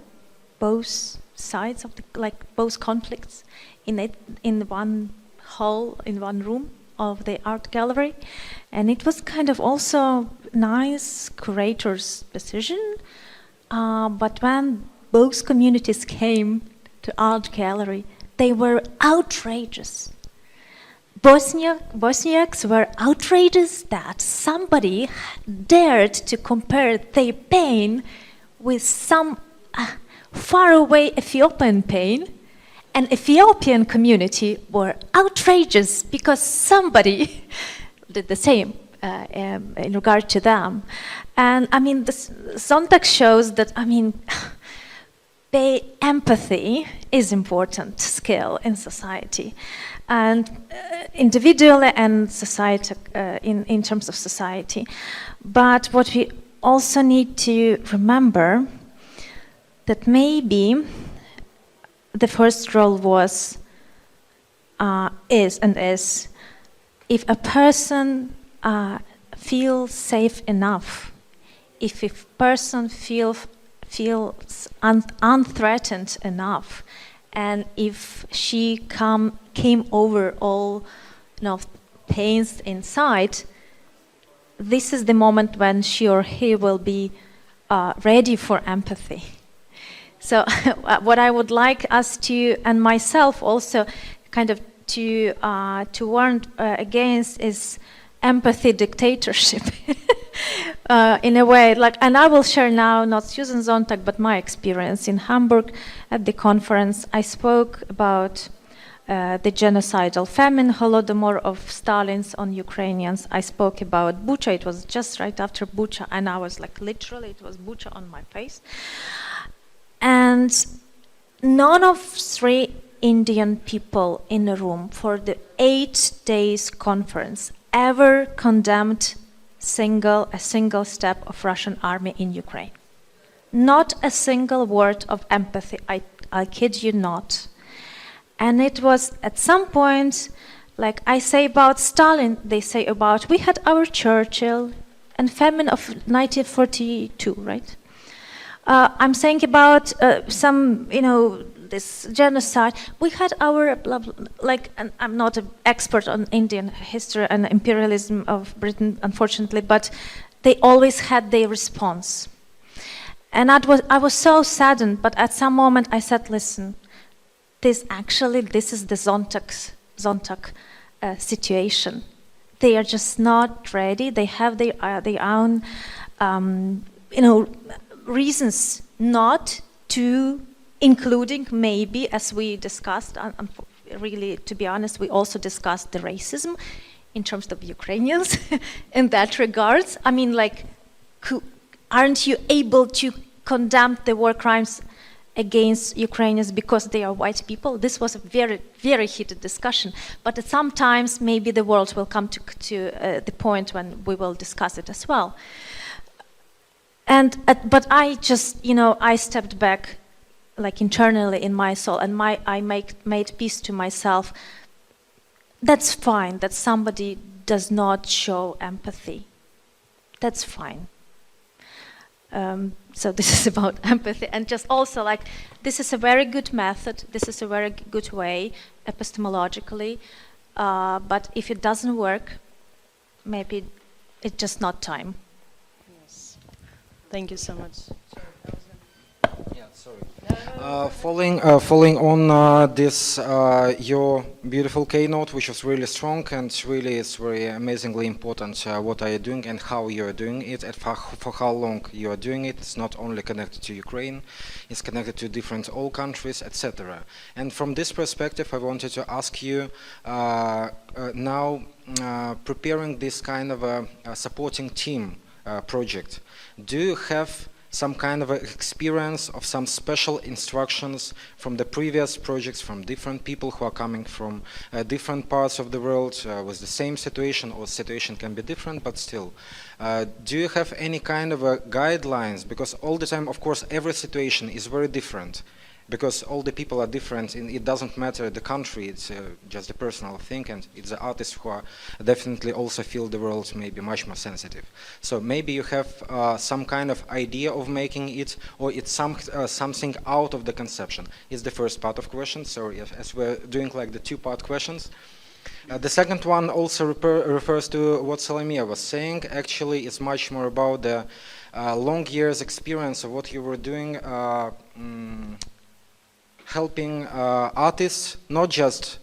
both sides of both conflicts in one hall, in one room of the art gallery. And it was kind of also nice curator's decision. But when both communities came to art gallery, they were outrageous. Bosniaks were outrageous that somebody dared to compare their pain with some faraway Ethiopian pain, and Ethiopian community were outrageous because somebody did the same in regard to them. And I mean, Sontag shows that, I mean, empathy is important skill in society, and individually and society, in terms of society. But what we also need to remember that maybe the first role was, is if a person feels safe enough, if a person feels unthreatened enough, and if she came over all pains inside, this is the moment when she or he will be ready for empathy. So what I would like us to, and myself also, kind of to warn against is empathy dictatorship. In a way, and I will share now not Susan Sontag, but my experience in Hamburg at the conference. I spoke about the genocidal famine, Holodomor of Stalin's on Ukrainians. I spoke about Bucha. It was just right after Bucha, and I was literally, it was Bucha on my face. And none of 3 Indian people in a room for the 8 days conference ever condemned a single step of Russian army in Ukraine. Not a single word of empathy, I kid you not. And it was at some point, like I say about Stalin, they say about, we had our Churchill and famine of 1942, right? I'm saying about some, this genocide. We had our, and I'm not an expert on Indian history and imperialism of Britain, unfortunately, but they always had their response. And I was so saddened, but at some moment I said, listen, this is the Sontag situation. They are just not ready. They have their own, reasons not to, including maybe, as we discussed, really, to be honest, we also discussed the racism in terms of Ukrainians in that regards. I mean, aren't you able to condemn the war crimes against Ukrainians because they are white people? This was a very, very heated discussion. But sometimes maybe the world will come to the point when we will discuss it as well. But I just, I stepped back, internally in my soul, and I made peace to myself. That's fine that somebody does not show empathy. That's fine. So this is about empathy, and just also this is a very good method. This is a very good way epistemologically. But if it doesn't work, maybe it's just not time. Yes. Thank you so much. Yeah, sorry. Following on this, your beautiful keynote, which was really strong and really is very amazingly important. What are you doing and how you are doing it, and for how long you are doing it. It's not only connected to Ukraine; it's connected to different all countries, etc. And from this perspective, I wanted to ask you now, preparing this kind of a supporting team project. Do you have some kind of experience of some special instructions from the previous projects, from different people who are coming from different parts of the world with the same situation, or situation can be different, but still. Do you have any kind of guidelines? Because all the time, of course, every situation is very different. Because all the people are different, and it doesn't matter the country, it's just a personal thing, and it's the artists who are definitely also feel the world maybe much more sensitive. So maybe you have some kind of idea of making it, or it's something out of the conception. It's the first part of question, so as we're doing like the two-part questions. The second one also refers to what Solomiya was saying. Actually, it's much more about the long years experience of what you were doing, helping artists, not just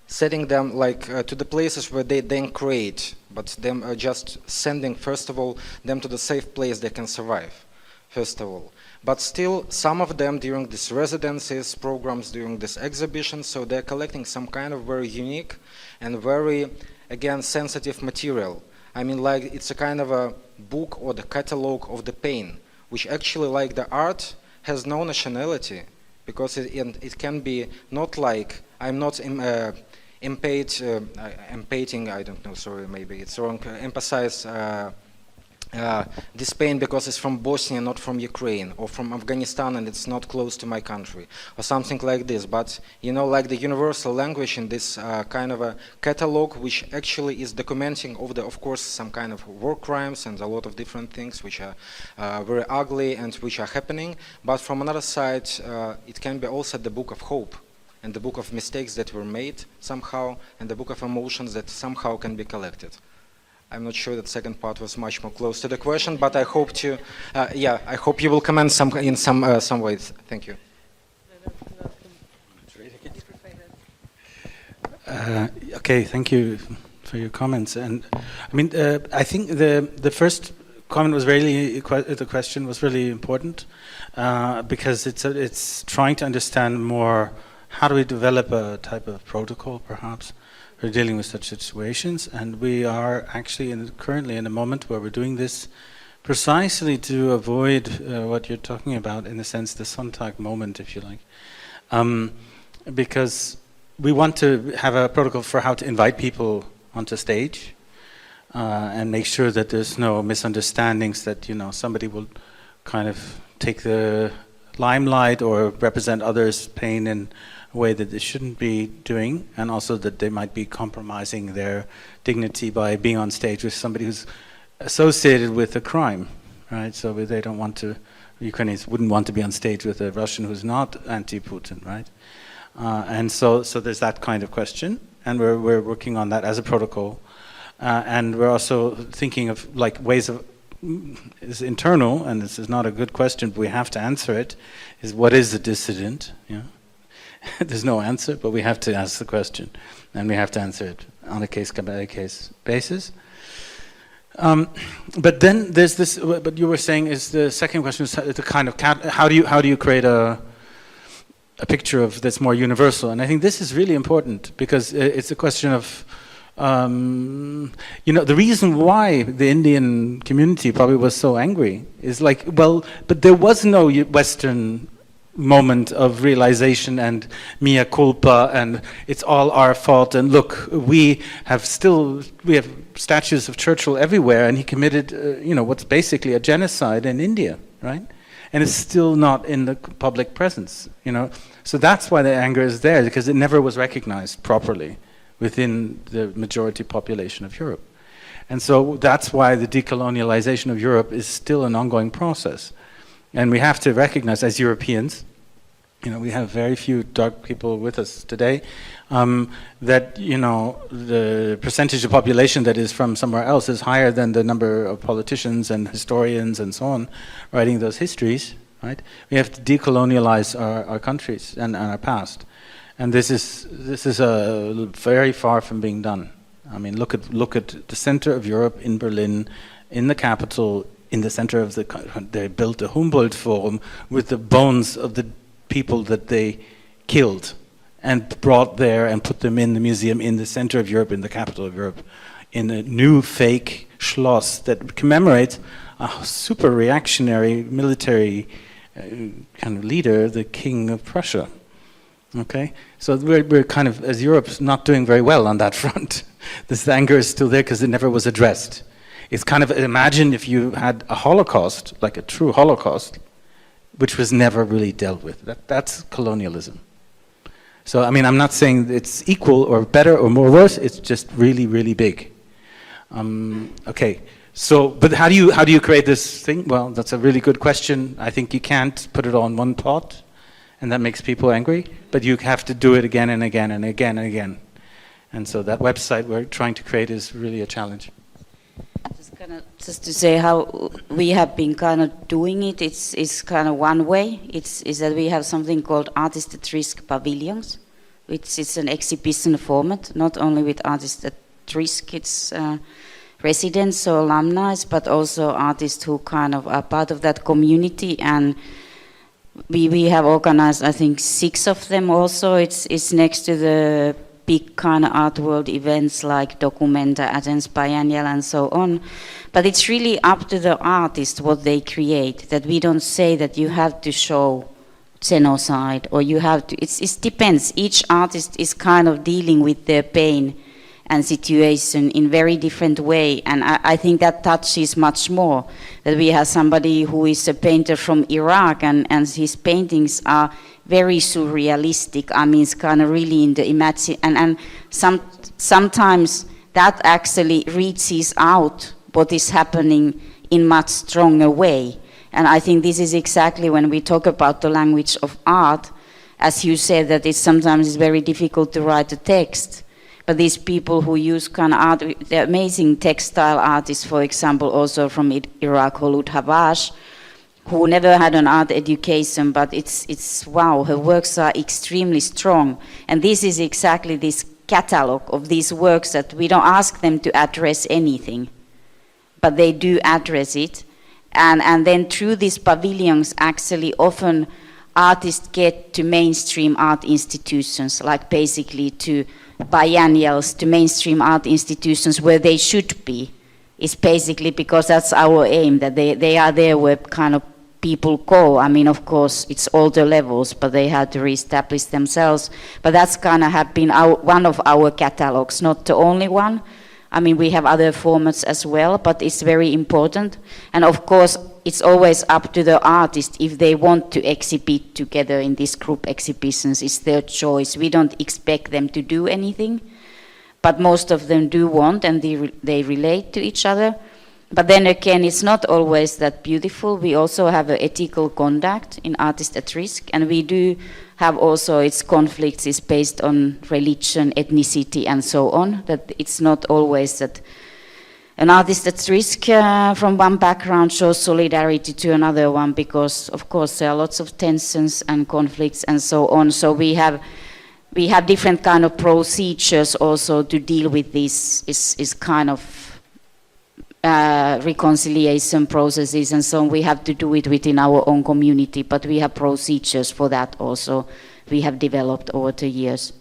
setting them like to the places where they then create, but them just sending, first of all, them to the safe place they can survive, first of all. But still, some of them during these residencies, programs, during this exhibition, so they're collecting some kind of very unique and very, again, sensitive material. I mean, like, it's a kind of a book or the catalog of the pain, which actually, like the art, has no nationality. Because it can be not like, I'm not empathing, I don't know, sorry, maybe it's wrong, emphasize this pain because it's from Bosnia, not from Ukraine, or from Afghanistan and it's not close to my country, or something like this. But, you know, like the universal language in this kind of a catalog, which actually is documenting of course, some kind of war crimes and a lot of different things which are very ugly and which are happening. But from another side, it can be also the book of hope, and the book of mistakes that were made somehow, and the book of emotions that somehow can be collected. I'm not sure that second part was much more close to the question, but I hope to, I hope you will comment in some ways. Thank you. Okay, thank you for your comments. And I mean, I think the first comment was really, the question was really important because it's trying to understand more how do we develop a type of protocol, perhaps, for dealing with such situations. And we are actually currently in a moment where we're doing this precisely to avoid what you're talking about, in a sense, the Sonntag moment, if you like. Because we want to have a protocol for how to invite people onto stage and make sure that there's no misunderstandings, that, you know, somebody will kind of take the limelight or represent others' pain in a way that they shouldn't be doing, and also that they might be compromising their dignity by being on stage with somebody who's associated with a crime, right? So they don't want to, Ukrainians wouldn't want to be on stage with a Russian who's not anti-Putin, right? And so there's that kind of question, and we're working on that as a protocol. And we're also thinking of like ways of, is internal, and this is not a good question, but we have to answer it, is what is a dissident? You know? There's no answer, but we have to ask the question, and we have to answer it on a case-by-case basis. But then there's this, what you were saying is the second question, is the kind of, how do you create a picture of that's more universal? And I think this is really important, because it's a question of, you know, the reason why the Indian community probably was so angry is like, well, but there was no Western moment of realization and mea culpa and it's all our fault, and look, we have statues of Churchill everywhere, and he committed, you know, what's basically a genocide in India, right? And it's still not in the public presence, you know. So that's why the anger is there, because it never was recognized properly within the majority population of Europe. And so that's why the decolonialization of Europe is still an ongoing process. And we have to recognize, as Europeans, you know, we have very few dark people with us today, that, you know, the percentage of population that is from somewhere else is higher than the number of politicians and historians and so on writing those histories, right? We have to decolonialize our countries and our past. And this is very far from being done. I mean, look at the center of Europe in Berlin, in the capital, in the center of they built a Humboldt Forum with the bones of the people that they killed and brought there and put them in the museum in the center of Europe, in the capital of Europe, in a new fake Schloss that commemorates a super reactionary military kind of leader, the King of Prussia. Okay, so we're kind of, as Europe's not doing very well on that front. This anger is still there because it never was addressed. It's kind of, imagine if you had a Holocaust, like a true Holocaust, which was never really dealt with. That's colonialism. So, I mean, I'm not saying it's equal or better or more worse, it's just really, really big. Okay, so, but how do you create this thing? Well, that's a really good question. I think you can't put it all in one pot, and that makes people angry, but you have to do it again and again and again and again. And so that website we're trying to create is really a challenge. Just to say how we have been kind of doing it, it's kind of one way. Is that we have something called Artists at Risk Pavilions, which is an exhibition format, not only with artists at risk, it's residents or alumni, but also artists who kind of are part of that community. And we have organized, I think, 6 of them also. It's next to the big kind of art world events like Documenta, Athens Biennial and so on. But it's really up to the artist what they create, that we don't say that you have to show genocide or you have to, it depends. Each artist is kind of dealing with their pain and situation in very different way, and I think that touches much more, that we have somebody who is a painter from Iraq and his paintings are very surrealistic. I mean, it's kind of really in the imagine, and sometimes that actually reaches out what is happening in much stronger way. And I think this is exactly when we talk about the language of art, as you said, that it's sometimes very difficult to write a text. But these people who use kind of art, the amazing textile artists, for example, also from Iraq, Holud Havash, who never had an art education, but it's wow, her works are extremely strong. And this is exactly this catalog of these works that we don't ask them to address anything, but they do address it. And then through these pavilions, actually often artists get to mainstream art institutions, like basically to biennials, to mainstream art institutions where they should be. It's basically because that's our aim, that they are there where kind of people go. I mean, of course, it's all the levels, but they had to reestablish themselves. But that's kind of have been one of our catalogs, not the only one. I mean, we have other formats as well, but it's very important. And of course, it's always up to the artist if they want to exhibit together in these group exhibitions. It's their choice. We don't expect them to do anything, but most of them do want, and they relate to each other. But then again, it's not always that beautiful. We also have an ethical conduct in Artists at Risk, and we do have also its conflicts is based on religion, ethnicity, and so on. That it's not always that an artist at risk from one background shows solidarity to another one, because of course there are lots of tensions and conflicts and so on. So we have different kind of procedures also to deal with this is kind of reconciliation processes and so on. We have to do it within our own community, but we have procedures for that also we have developed over the years.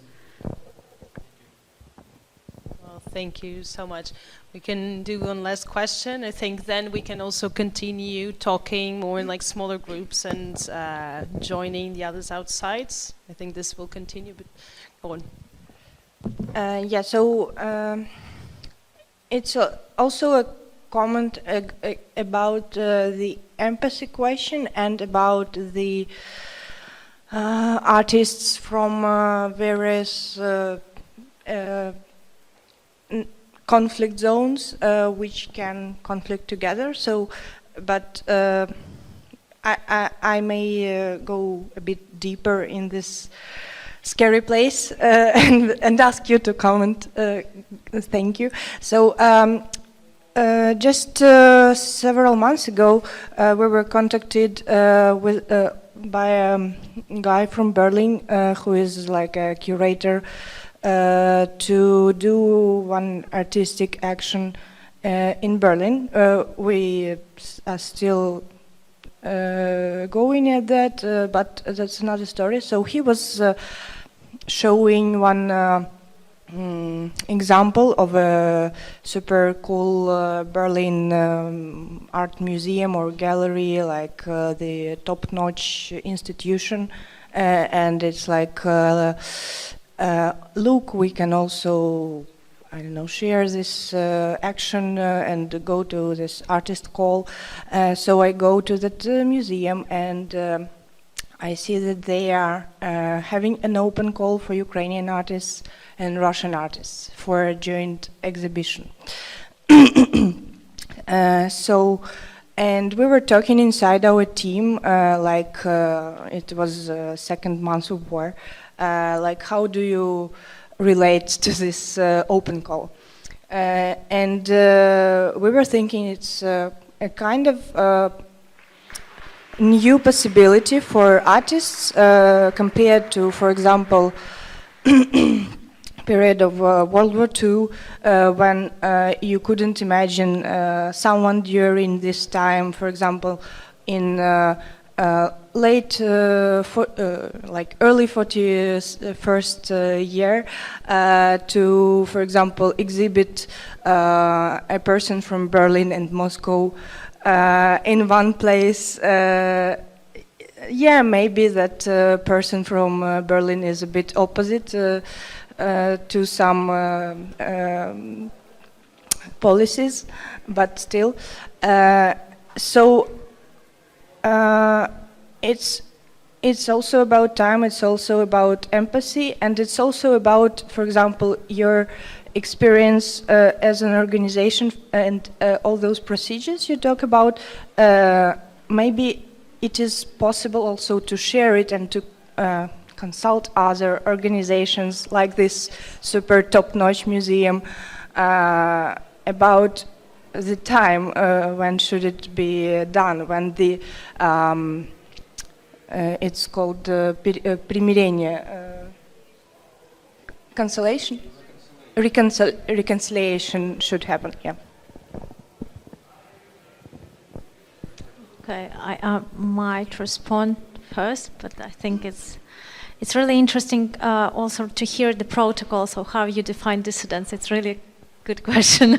Well, thank you so much. We can do one last question. I think then we can also continue talking more in like smaller groups and joining the others outside. I think this will continue, but go on. Yeah, so it's also a comment about the empathy question and about the artists from various conflict zones which can conflict together. So, but I may go a bit deeper in this scary place and ask you to comment. Thank you. So. Just several months ago, we were contacted by a guy from Berlin who is like a curator to do one artistic action in Berlin. We are still going at that, but that's another story. So he was showing one example of a super cool Berlin art museum or gallery, like the top-notch institution, and it's like, look, we can also, I don't know, share this action and go to this artist call. So I go to that museum and I see that they are having an open call for Ukrainian artists and Russian artists for a joint exhibition. And we were talking inside our team, like it was second month of war, like how do you relate to this open call? And we were thinking it's a kind of new possibility for artists compared to, for example, period of World War II, when you couldn't imagine someone during this time, for example, in late, like early 41st year, to, for example, exhibit a person from Berlin and Moscow in one place. Yeah, maybe that person from Berlin is a bit opposite to some policies, but still. So it's also about time, it's also about empathy, and it's also about, for example, your experience as an organization and all those procedures you talk about. Maybe it is possible also to share it and to consult other organizations like this super top-notch museum about the time when should it be done, when the it's called примирение, reconciliation should happen. Yeah. Okay, I might respond first, but I think it's really interesting also to hear the protocols of how you define dissidence. It's really a good question.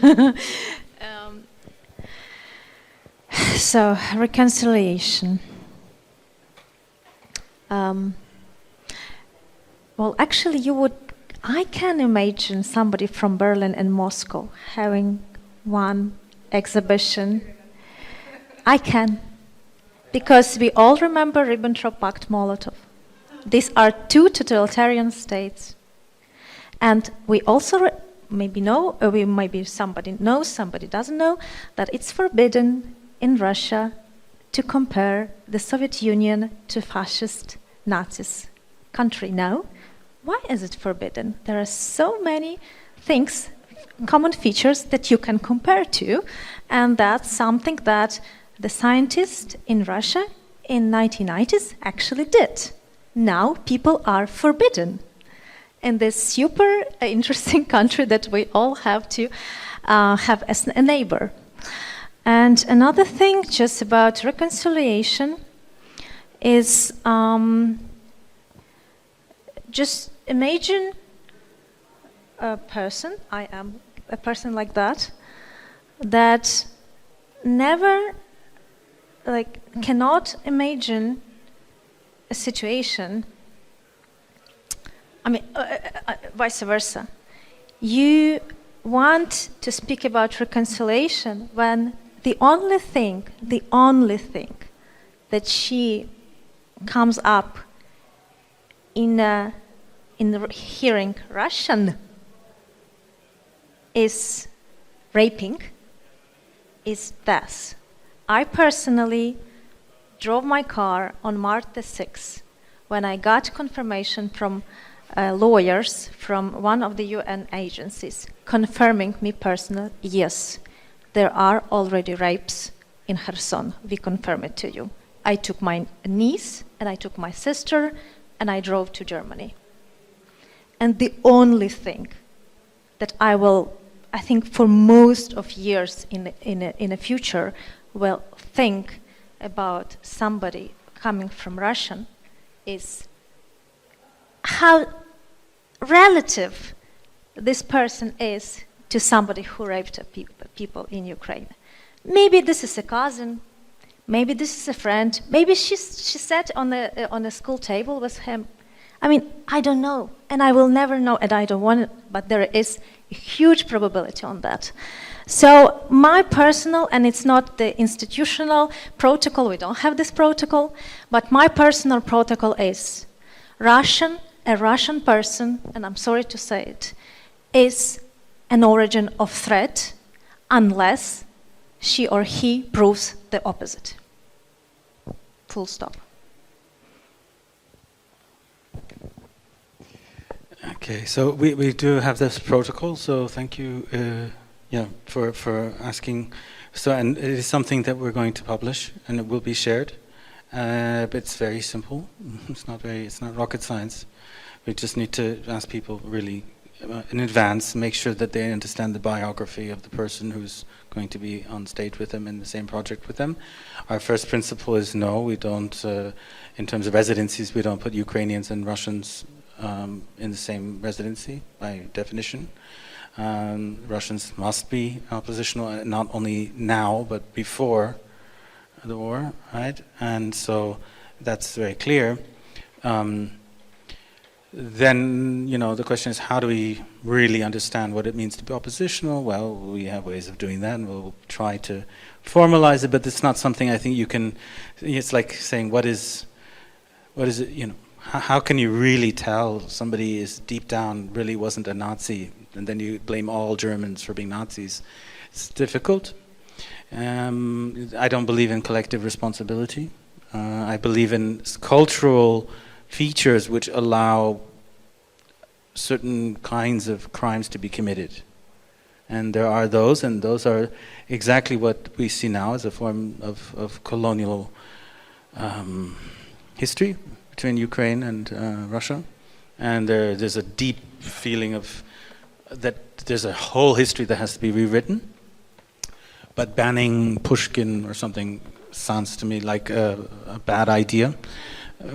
So, reconciliation. Well, actually, I can imagine somebody from Berlin and Moscow having one exhibition. I can. Because we all remember Ribbentrop-Pact-Molotov. These are two totalitarian states. And we also maybe know, or maybe somebody knows, somebody doesn't know, that it's forbidden in Russia to compare the Soviet Union to fascist Nazis country. Now, why is it forbidden? There are so many things, common features that you can compare to, and that's something that the scientists in Russia in 1990s actually did. Now people are forbidden in this super interesting country that we all have to have as a neighbor. And another thing just about reconciliation is just imagine a person, I am a person like that never cannot imagine a situation, I mean, vice versa. You want to speak about reconciliation when the only thing that she comes up in hearing Russian is raping, is death. I personally drove my car on March the 6th when I got confirmation from lawyers from one of the UN agencies confirming me personally, yes, there are already rapes in Kherson. We confirm it to you. I took my niece and I took my sister and I drove to Germany. And the only thing that I think for most of years in the future will think about somebody coming from Russian is how relative this person is to somebody who raped people in Ukraine. Maybe this is a cousin, maybe this is a friend, maybe she sat on the school table with him. I mean, I don't know, and I will never know, and I don't want it, but there is a huge probability on that. So my personal, and it's not the institutional protocol, we don't have this protocol, but my personal protocol is a Russian person, and I'm sorry to say it, is an origin of threat unless she or he proves the opposite. Full stop. Okay, so we do have this protocol, so thank you for asking. So, and it is something that we're going to publish, and it will be shared. But it's very simple. It's not rocket science. We just need to ask people really in advance, make sure that they understand the biography of the person who's going to be on stage with them in the same project with them. Our first principle is no, we don't, in terms of residencies, we don't put Ukrainians and Russians in the same residency by definition. Russians must be oppositional, not only now, but before the war, right? And so that's very clear. Then, the question is, how do we really understand what it means to be oppositional? Well, we have ways of doing that, and we'll try to formalize it, but it's not something I think you can, it's like saying, what is it, how can you really tell somebody is deep down really wasn't a Nazi, and then you blame all Germans for being Nazis? It's difficult. I don't believe in collective responsibility. I believe in cultural features which allow certain kinds of crimes to be committed. And there are those, and those are exactly what we see now as a form of colonial history between Ukraine and Russia. And there's a deep feeling of that there's a whole history that has to be rewritten. But banning Pushkin or something sounds to me like a bad idea.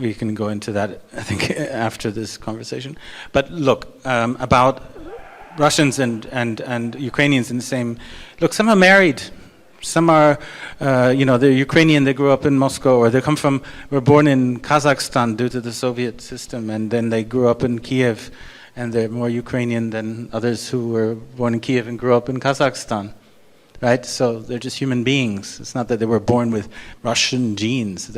We can go into that, I think, after this conversation. But look, about Russians and Ukrainians in the same... Look, some are married. Some are, they're Ukrainian, they grew up in Moscow, or were born in Kazakhstan due to the Soviet system, and then they grew up in Kiev, and they're more Ukrainian than others who were born in Kiev and grew up in Kazakhstan. Right, so they're just human beings. It's not that they were born with Russian genes.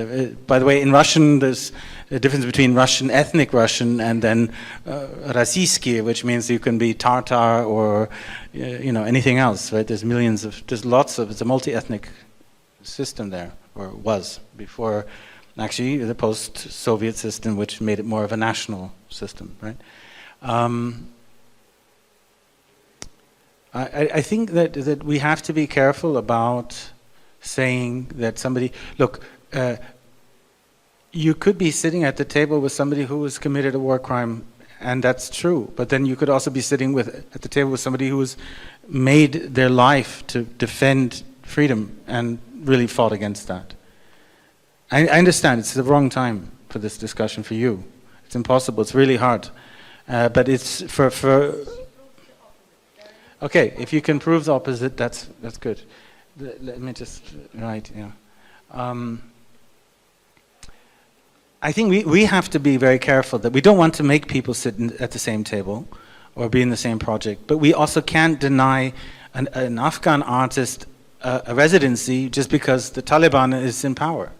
By the way, in Russian, there's a difference between ethnic Russian, and then Rossiyskiy, which means you can be Tatar or anything else. Right? There's lots of. It's a multi-ethnic system there, or was before. Actually, the post-Soviet system, which made it more of a national system. Right. I think that we have to be careful about saying that somebody... Look, you could be sitting at the table with somebody who has committed a war crime, and that's true. But then you could also be sitting at the table with somebody who has made their life to defend freedom and really fought against that. I understand it's the wrong time for this discussion for you. It's impossible. It's really hard. But it's for okay, if you can prove the opposite, that's good. Let me just write. I think we have to be very careful that we don't want to make people sit at the same table or be in the same project, but we also can't deny an Afghan artist a residency just because the Taliban is in power.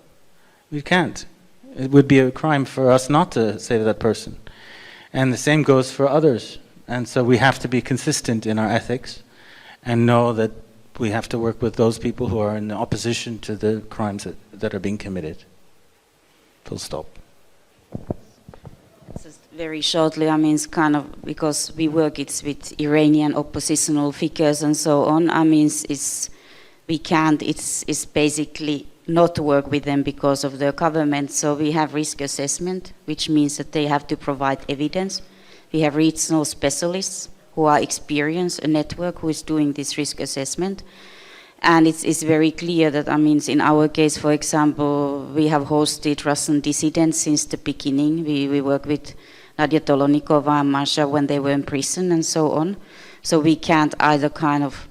We can't. It would be a crime for us not to say to that person. And the same goes for others. And so we have to be consistent in our ethics and know that we have to work with those people who are in opposition to the crimes that are being committed. Full stop. Just very shortly, it's kind of, because we work with Iranian oppositional figures and so on, it's basically not to work with them because of their government. So we have risk assessment, which means that they have to provide evidence. We have regional specialists who are experienced, a network who is doing this risk assessment. And it's very clear that, in our case, for example, we have hosted Russian dissidents since the beginning. We work with Nadia Tolonikova and Masha when they were in prison and so on. So we can't either kind of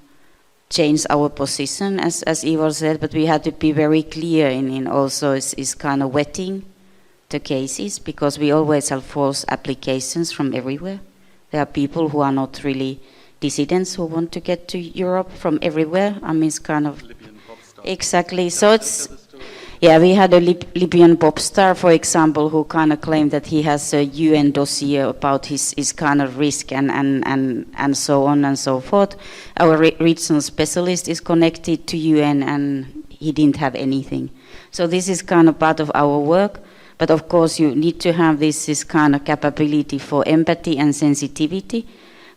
change our position, as Ivor said, but we had to be very clear in also is kind of wetting the cases, because we always have false applications from everywhere. There are people who are not really dissidents who want to get to Europe from everywhere. I mean, it's kind of... Exactly. So it's... Yeah, we had a Libyan pop star, for example, who kind of claimed that he has a UN dossier about his kind of risk and so on and so forth. Our regional specialist is connected to UN and he didn't have anything. So this is kind of part of our work. But of course, you need to have this kind of capability for empathy and sensitivity.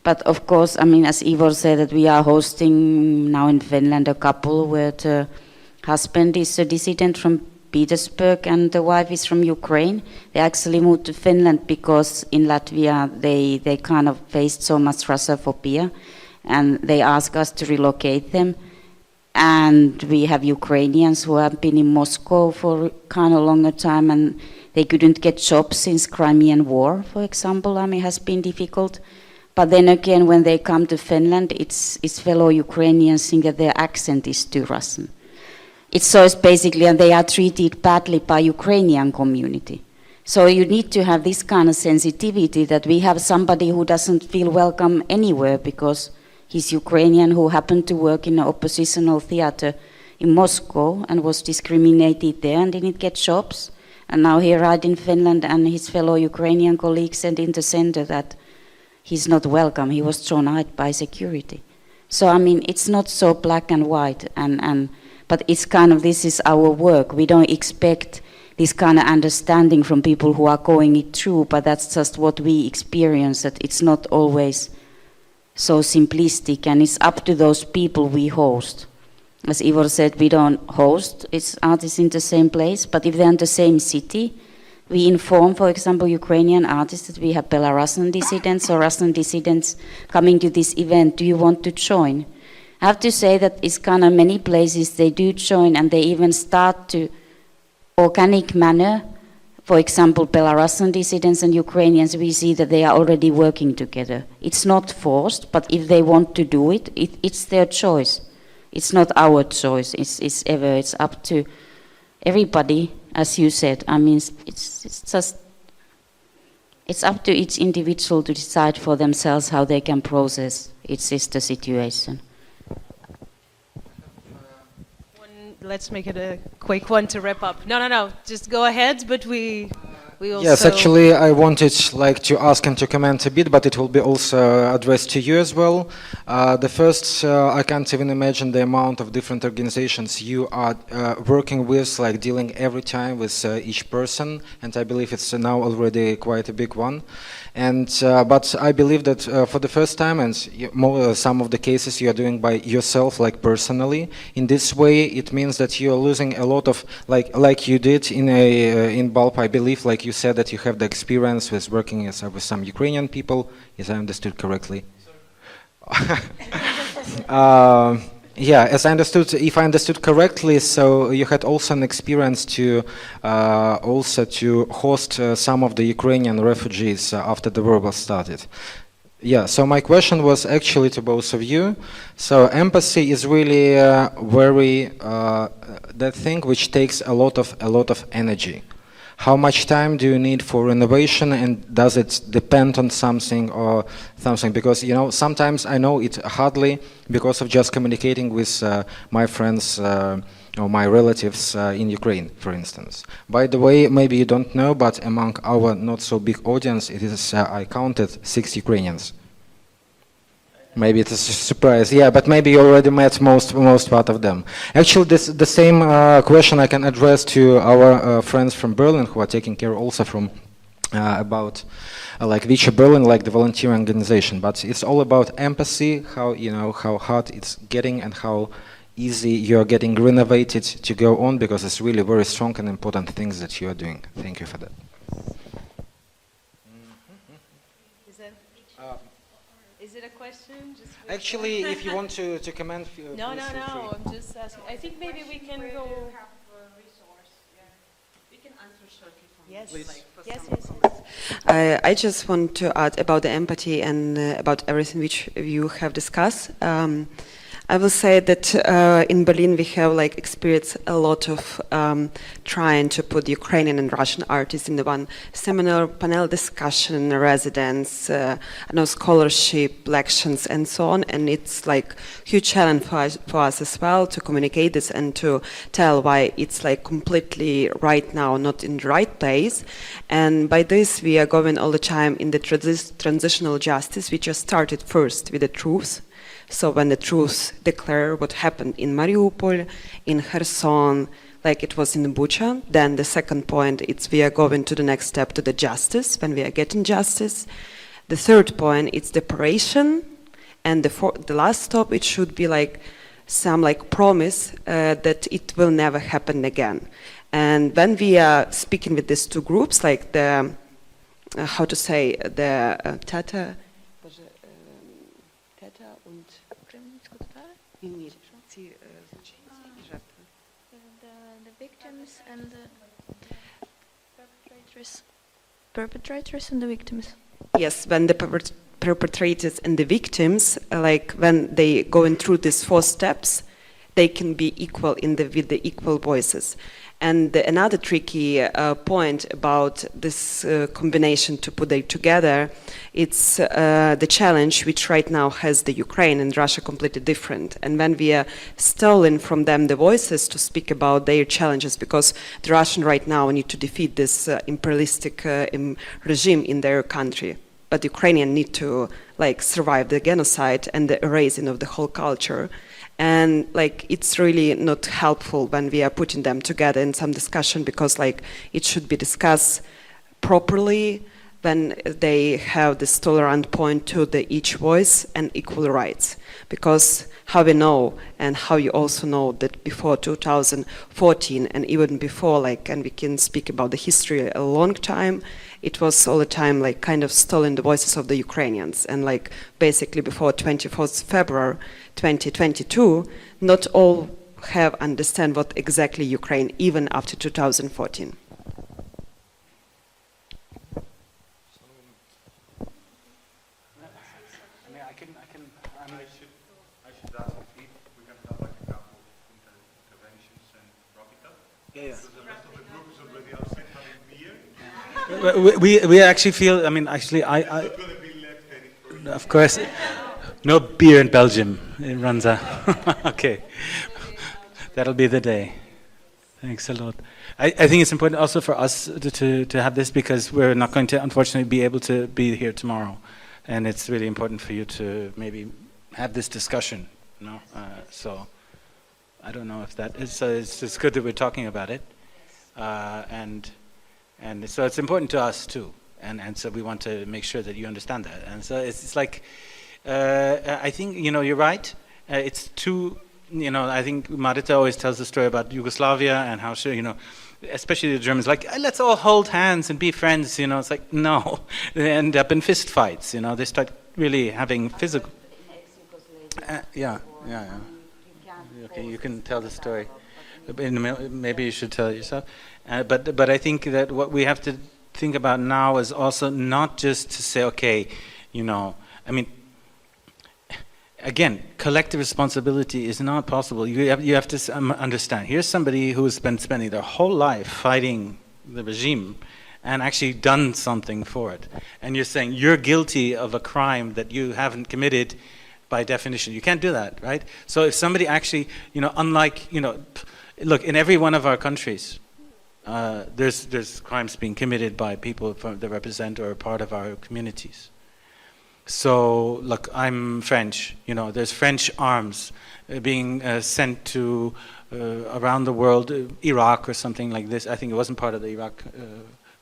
But of course, I mean, as Ivor said, that we are hosting now in Finland a couple where the husband is a dissident from Petersburg and the wife is from Ukraine. They actually moved to Finland because in Latvia they kind of faced so much Russophobia, and they asked us to relocate them. And we have Ukrainians who have been in Moscow for kind of longer time, and they couldn't get jobs since Crimean War, for example. I mean, it has been difficult. But then again, when they come to Finland, it's fellow Ukrainians think that their accent is too Russian. It's basically, and they are treated badly by Ukrainian community. So you need to have this kind of sensitivity that we have somebody who doesn't feel welcome anywhere because he's Ukrainian, who happened to work in an oppositional theater in Moscow and was discriminated there and didn't get jobs. And now he arrived in Finland and his fellow Ukrainian colleagues said in the center that he's not welcome. He was thrown out by security. So, I mean, it's not so black and white, but it's kind of, this is our work. We don't expect this kind of understanding from people who are going it through, but that's just what we experience, that it's not always so simplistic, and it's up to those people we host. As Ivor said, we don't host it's artists in the same place, but if they're in the same city, we inform, for example, Ukrainian artists that we have Belarusian dissidents or Russian dissidents coming to this event. Do you want to join? I have to say that it's kind of many places they do join, and they even start to organic manner. For example, Belarusian dissidents and Ukrainians, we see that they are already working together. It's not forced, but if they want to do it, it's their choice. It's not our choice. It's up to everybody, as you said. I mean, it's up to each individual to decide for themselves how they can process its the situation. Let's make it a quick one to wrap up. No. Just go ahead, but we also... Yes, actually, I wanted to ask and to comment a bit, but it will be also addressed to you as well. The first, I can't even imagine the amount of different organizations you are working with, like dealing every time with each person, and I believe it's now already quite a big one. And but I believe that for the first time, and some of the cases you are doing by yourself, like personally. In this way, it means that you are losing a lot of, like you did in Bulb. I believe, like you said, that you have the experience with working with some Ukrainian people, if I understood correctly. Yeah, as I understood, if I understood correctly, so you had also an experience to host some of the Ukrainian refugees after the war was started. Yeah, so my question was actually to both of you. So empathy is really that thing which takes a lot of energy. How much time do you need for renovation, and does it depend on something or something? Because, you know, sometimes I know it hardly because of just communicating with my friends or my relatives in Ukraine, for instance. By the way, maybe you don't know, but among our not so big audience, it is, I counted 6 Ukrainians. Maybe it's a surprise, yeah, but maybe you already met most part of them. Actually, the same question I can address to our friends from Berlin who are taking care also from about like Vicha Berlin, like the volunteer organization. But it's all about empathy, how, you know, how hard it's getting and how easy you're getting renovated to go on, because it's really very strong and important things that you are doing. Thank you for that. Is it a question? Actually, if you want to comment, no. I'm just asking. I think maybe we can go. We have a resource. Yeah, we can answer shortly Yes. Please. Yes, yes, yes. I just want to add about the empathy and about everything which you have discussed. I will say that in Berlin we have like experienced a lot of trying to put Ukrainian and Russian artists in the one seminar, panel discussion, residence, scholarship, lections, and so on. And it's like huge challenge for us as well to communicate this and to tell why it's like completely right now not in the right place. And by this we are going all the time in the transitional justice. We just started first with the truth. So when the truth declare what happened in Mariupol, in Kherson, like it was in Bucha, then the second point is we are going to the next step to the justice, when we are getting justice. The third point is the reparation, and the last stop it should be like some like promise that it will never happen again. And when we are speaking with these two groups, like the how to say the Tata. The victims and the perpetrators and the victims. Yes, when the perpetrators and the victims, like when they going through these 4 steps, they can be equal with the equal voices. And another tricky point about this combination to put it together, it's the challenge which right now has the Ukraine and Russia completely different. And when we are stolen from them the voices to speak about their challenges, because the Russian right now need to defeat this imperialistic regime in their country. But the Ukrainian need to like survive the genocide and the erasing of the whole culture. And like it's really not helpful when we are putting them together in some discussion, because like it should be discussed properly when they have this tolerant point to the each voice and equal rights. Because how we know, and how you also know that before 2014 and even before, like, and we can speak about the history a long time, it was all the time like kind of stolen the voices of the Ukrainians. And like basically before 24th February 2022, not all have understand what exactly Ukraine, even after 2014. We actually feel, I mean, actually, I of course, no beer in Belgium. It runs out. Okay. That'll be the day. Thanks a lot. I think it's important also for us to have this, because we're not going to, unfortunately, be able to be here tomorrow. And it's really important for you to maybe have this discussion. You know? So I don't know if that is, it's good that we're talking about it. And so it's important to us too, and so we want to make sure that you understand that. And so it's like, I think, you know, you're right. It's too, you know, I think Marita always tells the story about Yugoslavia and how, you know, especially the Germans, like, let's all hold hands and be friends, you know. It's like, no, they end up in fist fights, you know. They start really having physical. Yeah. Okay, you can tell the story. Maybe you should tell it yourself. But I think that what we have to think about now is also not just to say, okay, you know, I mean, again, collective responsibility is not possible. You have to understand. Here's somebody who's been spending their whole life fighting the regime and actually done something for it. And you're saying you're guilty of a crime that you haven't committed by definition. You can't do that, right? So if somebody actually, you know, unlike, you know, look, in every one of our countries, there's crimes being committed by people that represent or are part of our communities. So, look, I'm French. You know, there's French arms being sent to around the world, Iraq or something like this. I think it wasn't part of the Iraq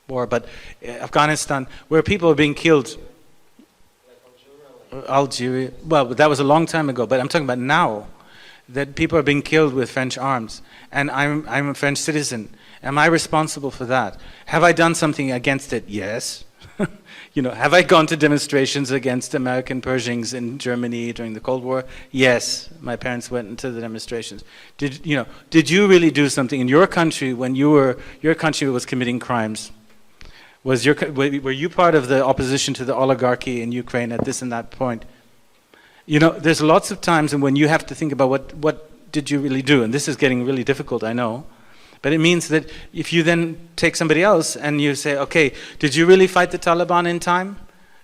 war, but Afghanistan, where people are being killed. Algeria. Well, that was a long time ago, but I'm talking about now, that people are being killed with French arms, and I'm a French citizen. Am I responsible for that? Have I done something against it? Yes. You know, have I gone to demonstrations against American Pershings in Germany during the Cold War? Yes. My parents went into the demonstrations. Did you really do something in your country when your country was committing crimes? Were you part of the opposition to the oligarchy in Ukraine at this and that point? You know, there's lots of times when you have to think about what did you really do, and this is getting really difficult, I know. But it means that if you then take somebody else and you say, okay, did you really fight the Taliban in time?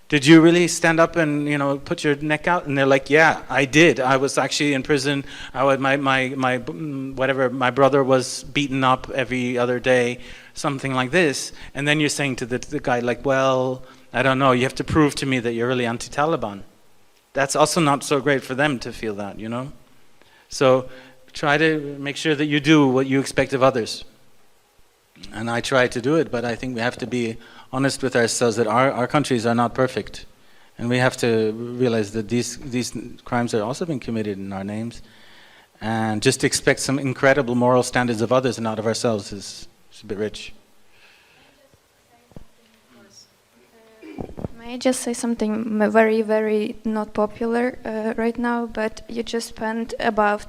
Did you really stand up and, you know, put your neck out? And they're like, yeah, I did. I was actually in prison. My brother was beaten up every other day, something like this. And then you're saying to the guy, like, well, I don't know, you have to prove to me that you're really anti-Taliban. That's also not so great for them to feel that, you know? So try to make sure that you do what you expect of others. And I try to do it, but I think we have to be honest with ourselves that our countries are not perfect. And we have to realize that these crimes are also being committed in our names. And just to expect some incredible moral standards of others and not of ourselves is a bit rich. May I just say something very, very not popular right now, but you just spent about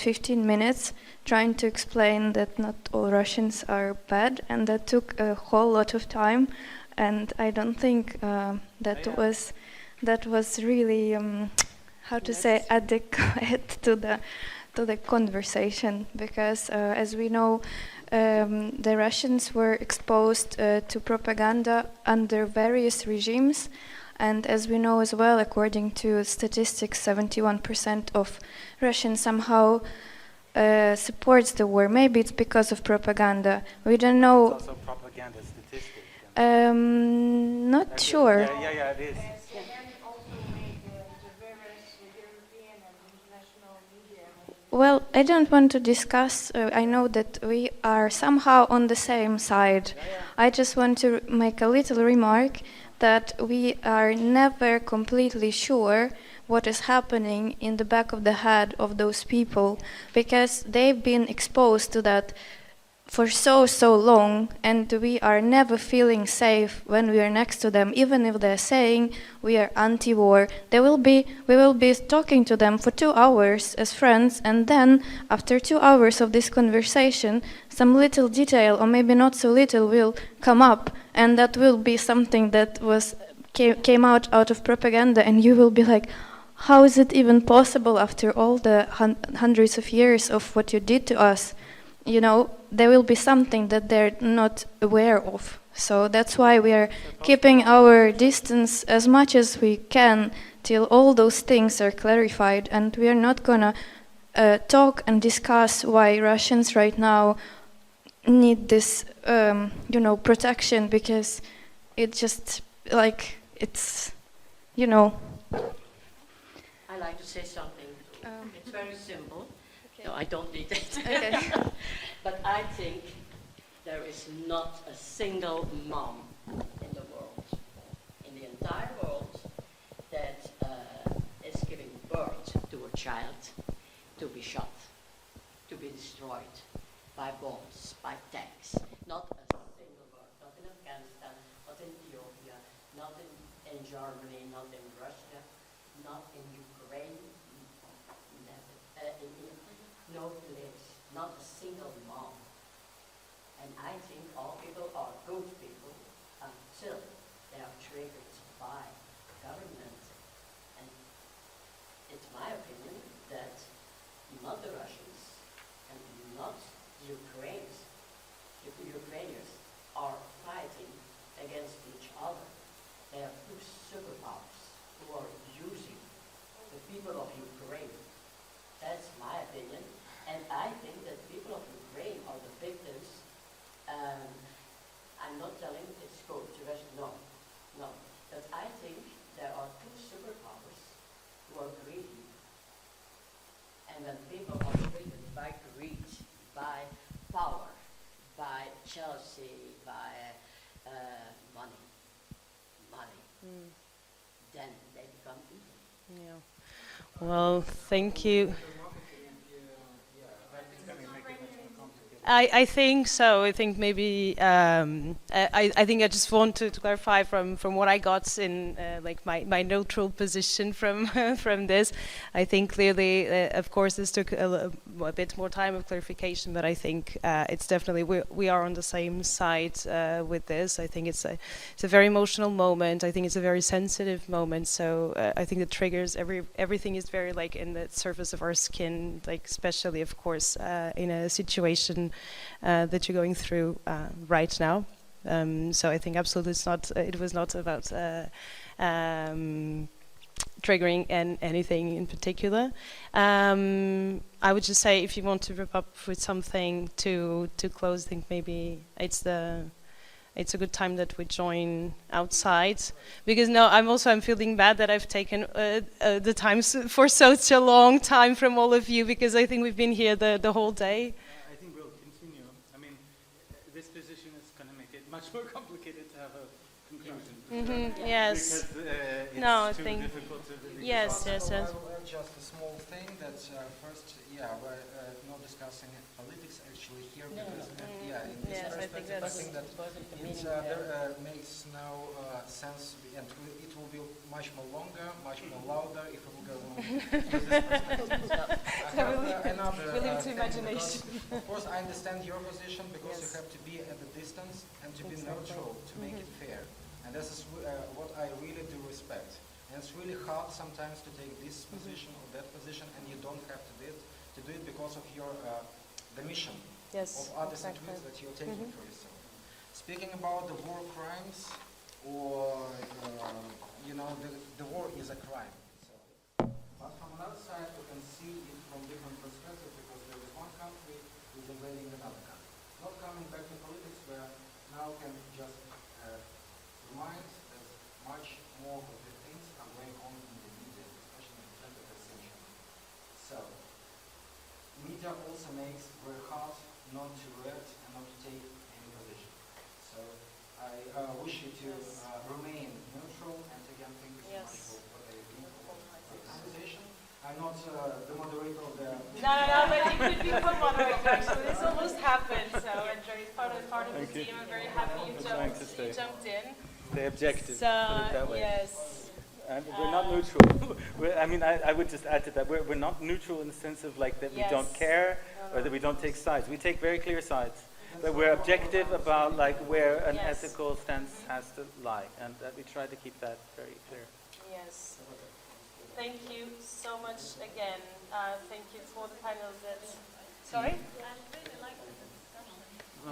15 minutes trying to explain that not all Russians are bad, and that took a whole lot of time, and I don't think that was really how to say adequate to the conversation, because as we know, the Russians were exposed to propaganda under various regimes, and as we know as well, according to statistics, 71% of Russians somehow supports the war. Maybe it's because of propaganda. We don't know. It's also propaganda statistic. Not sure. Yeah, it is. Well, I don't want to discuss. I know that we are somehow on the same side. I just want to make a little remark that we are never completely sure what is happening in the back of the head of those people, because they've been exposed to that for so long, and we are never feeling safe when we are next to them, even if they're saying we are anti-war. We will be talking to them for 2 hours as friends, and then after 2 hours of this conversation, some little detail, or maybe not so little, will come up, and that will be something that came out of propaganda, and you will be like, how is it even possible after all the hundreds of years of what you did to us? You know, there will be something that they're not aware of. So that's why we are keeping our distance as much as we can till all those things are clarified. And we are not gonna talk and discuss why Russians right now need this, protection, because it just, like, it's, I like to say something. It's very simple. Okay. No, I don't need it. Okay. But I think there is not a single mom in the world, in the entire world, that is giving birth to a child to be shot, to be destroyed by bombs, by tanks. Not a single word. Not in Afghanistan, not in Ethiopia, not in Germany, not in Russia, not in Ukraine, no place, not a single mom. And I think all people are good people until they are triggered by government. And it's my opinion that not the Russians and not the Ukrainians are fighting against each other. They are two superpowers who are using the people of Ukraine. That's my opinion. And I think that people of Ukraine are the victims. I'm not telling it's good to Russia, no. But I think there are two superpowers who are greedy. And when people are triggered by greed, by power, by jealousy, by money, then they become evil. Yeah. Well, thank you. I think so. I think maybe I think I just want to clarify from what I got in my neutral position from from this. I think clearly, of course, this took a bit more time of clarification, but I think it's definitely we are on the same side with this. I think it's a very emotional moment. I think it's a very sensitive moment. So I think the triggers, everything is very like in the surface of our skin, like especially of course in a situation that you're going through right now. So I think absolutely it was not about triggering anything in particular. I would just say if you want to wrap up with something to close, I think maybe it's a good time that we join outside, because I'm feeling bad that I've taken the time for such a long time from all of you, because I think we've been here the whole day. I think we'll continue. I mean, this position is going to make it much more complicated to have a conclusion. Yes. Because it's too difficult to really yes. I will add just a small thing that first, we're not discussing politics actually here, because in this perspective, I think that it makes no sense, and it will be much more longer, much more louder if we will go on with this perspective. Another imagination. Of course, I understand your position, because you have to be at the distance and to be neutral to make it fair. And this is what I really do respect. And it's really hard sometimes to take this position or that position, and you don't have to do it because of your the mission of artists and tweets that you're taking for yourself. Speaking about the war crimes, or the war is a crime. But from another side, we can see it from different perspectives, because there is one country who's invading another country. Not coming back to politics, where now can just remind that much more of the things are going on in the media, especially in the 20th century. So, media also makes it very hard not to react and not to take any position. So, I wish you to remain neutral, and again, thank you so much for what you do for the conversation. I'm not the moderator of the... No, but you could be co-moderator, actually. This almost happened, so Andrea is part of the team. I'm very happy you jumped in. Stay objective, So, put it that way. yes. We're not neutral. I would just add to that, we're not neutral in the sense of like that we don't care or that we don't take sides. We take very clear sides, but we're objective about like where an ethical stance has to lie, and that we try to keep that very clear. Yes. Thank you so much again. Thank you for the panels that... Sorry? I really like the discussion.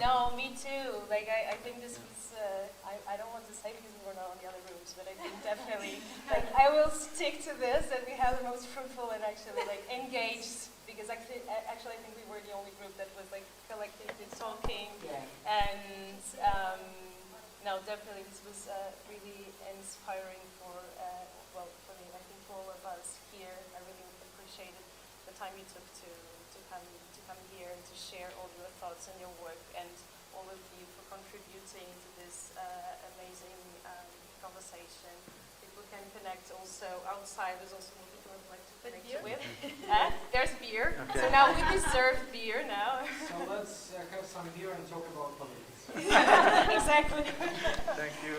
No, me too. Like I think this was. I don't want to say because we were not on the other rooms, but I think definitely. Like I will stick to this, and we had the most fruitful and actually like engaged. Because actually, I think we were the only group that was like collectively talking. Yeah. And no, definitely this was really inspiring for for me. I think for all of us here. I really appreciated the time you took to come here and to share all your thoughts and your work, and all of you for contributing to this amazing conversation. People can connect also outside. There's also more people I'd like to connect with. There's beer. Okay. So now we deserve beer now. So let's have some beer and talk about politics. Exactly. Thank you.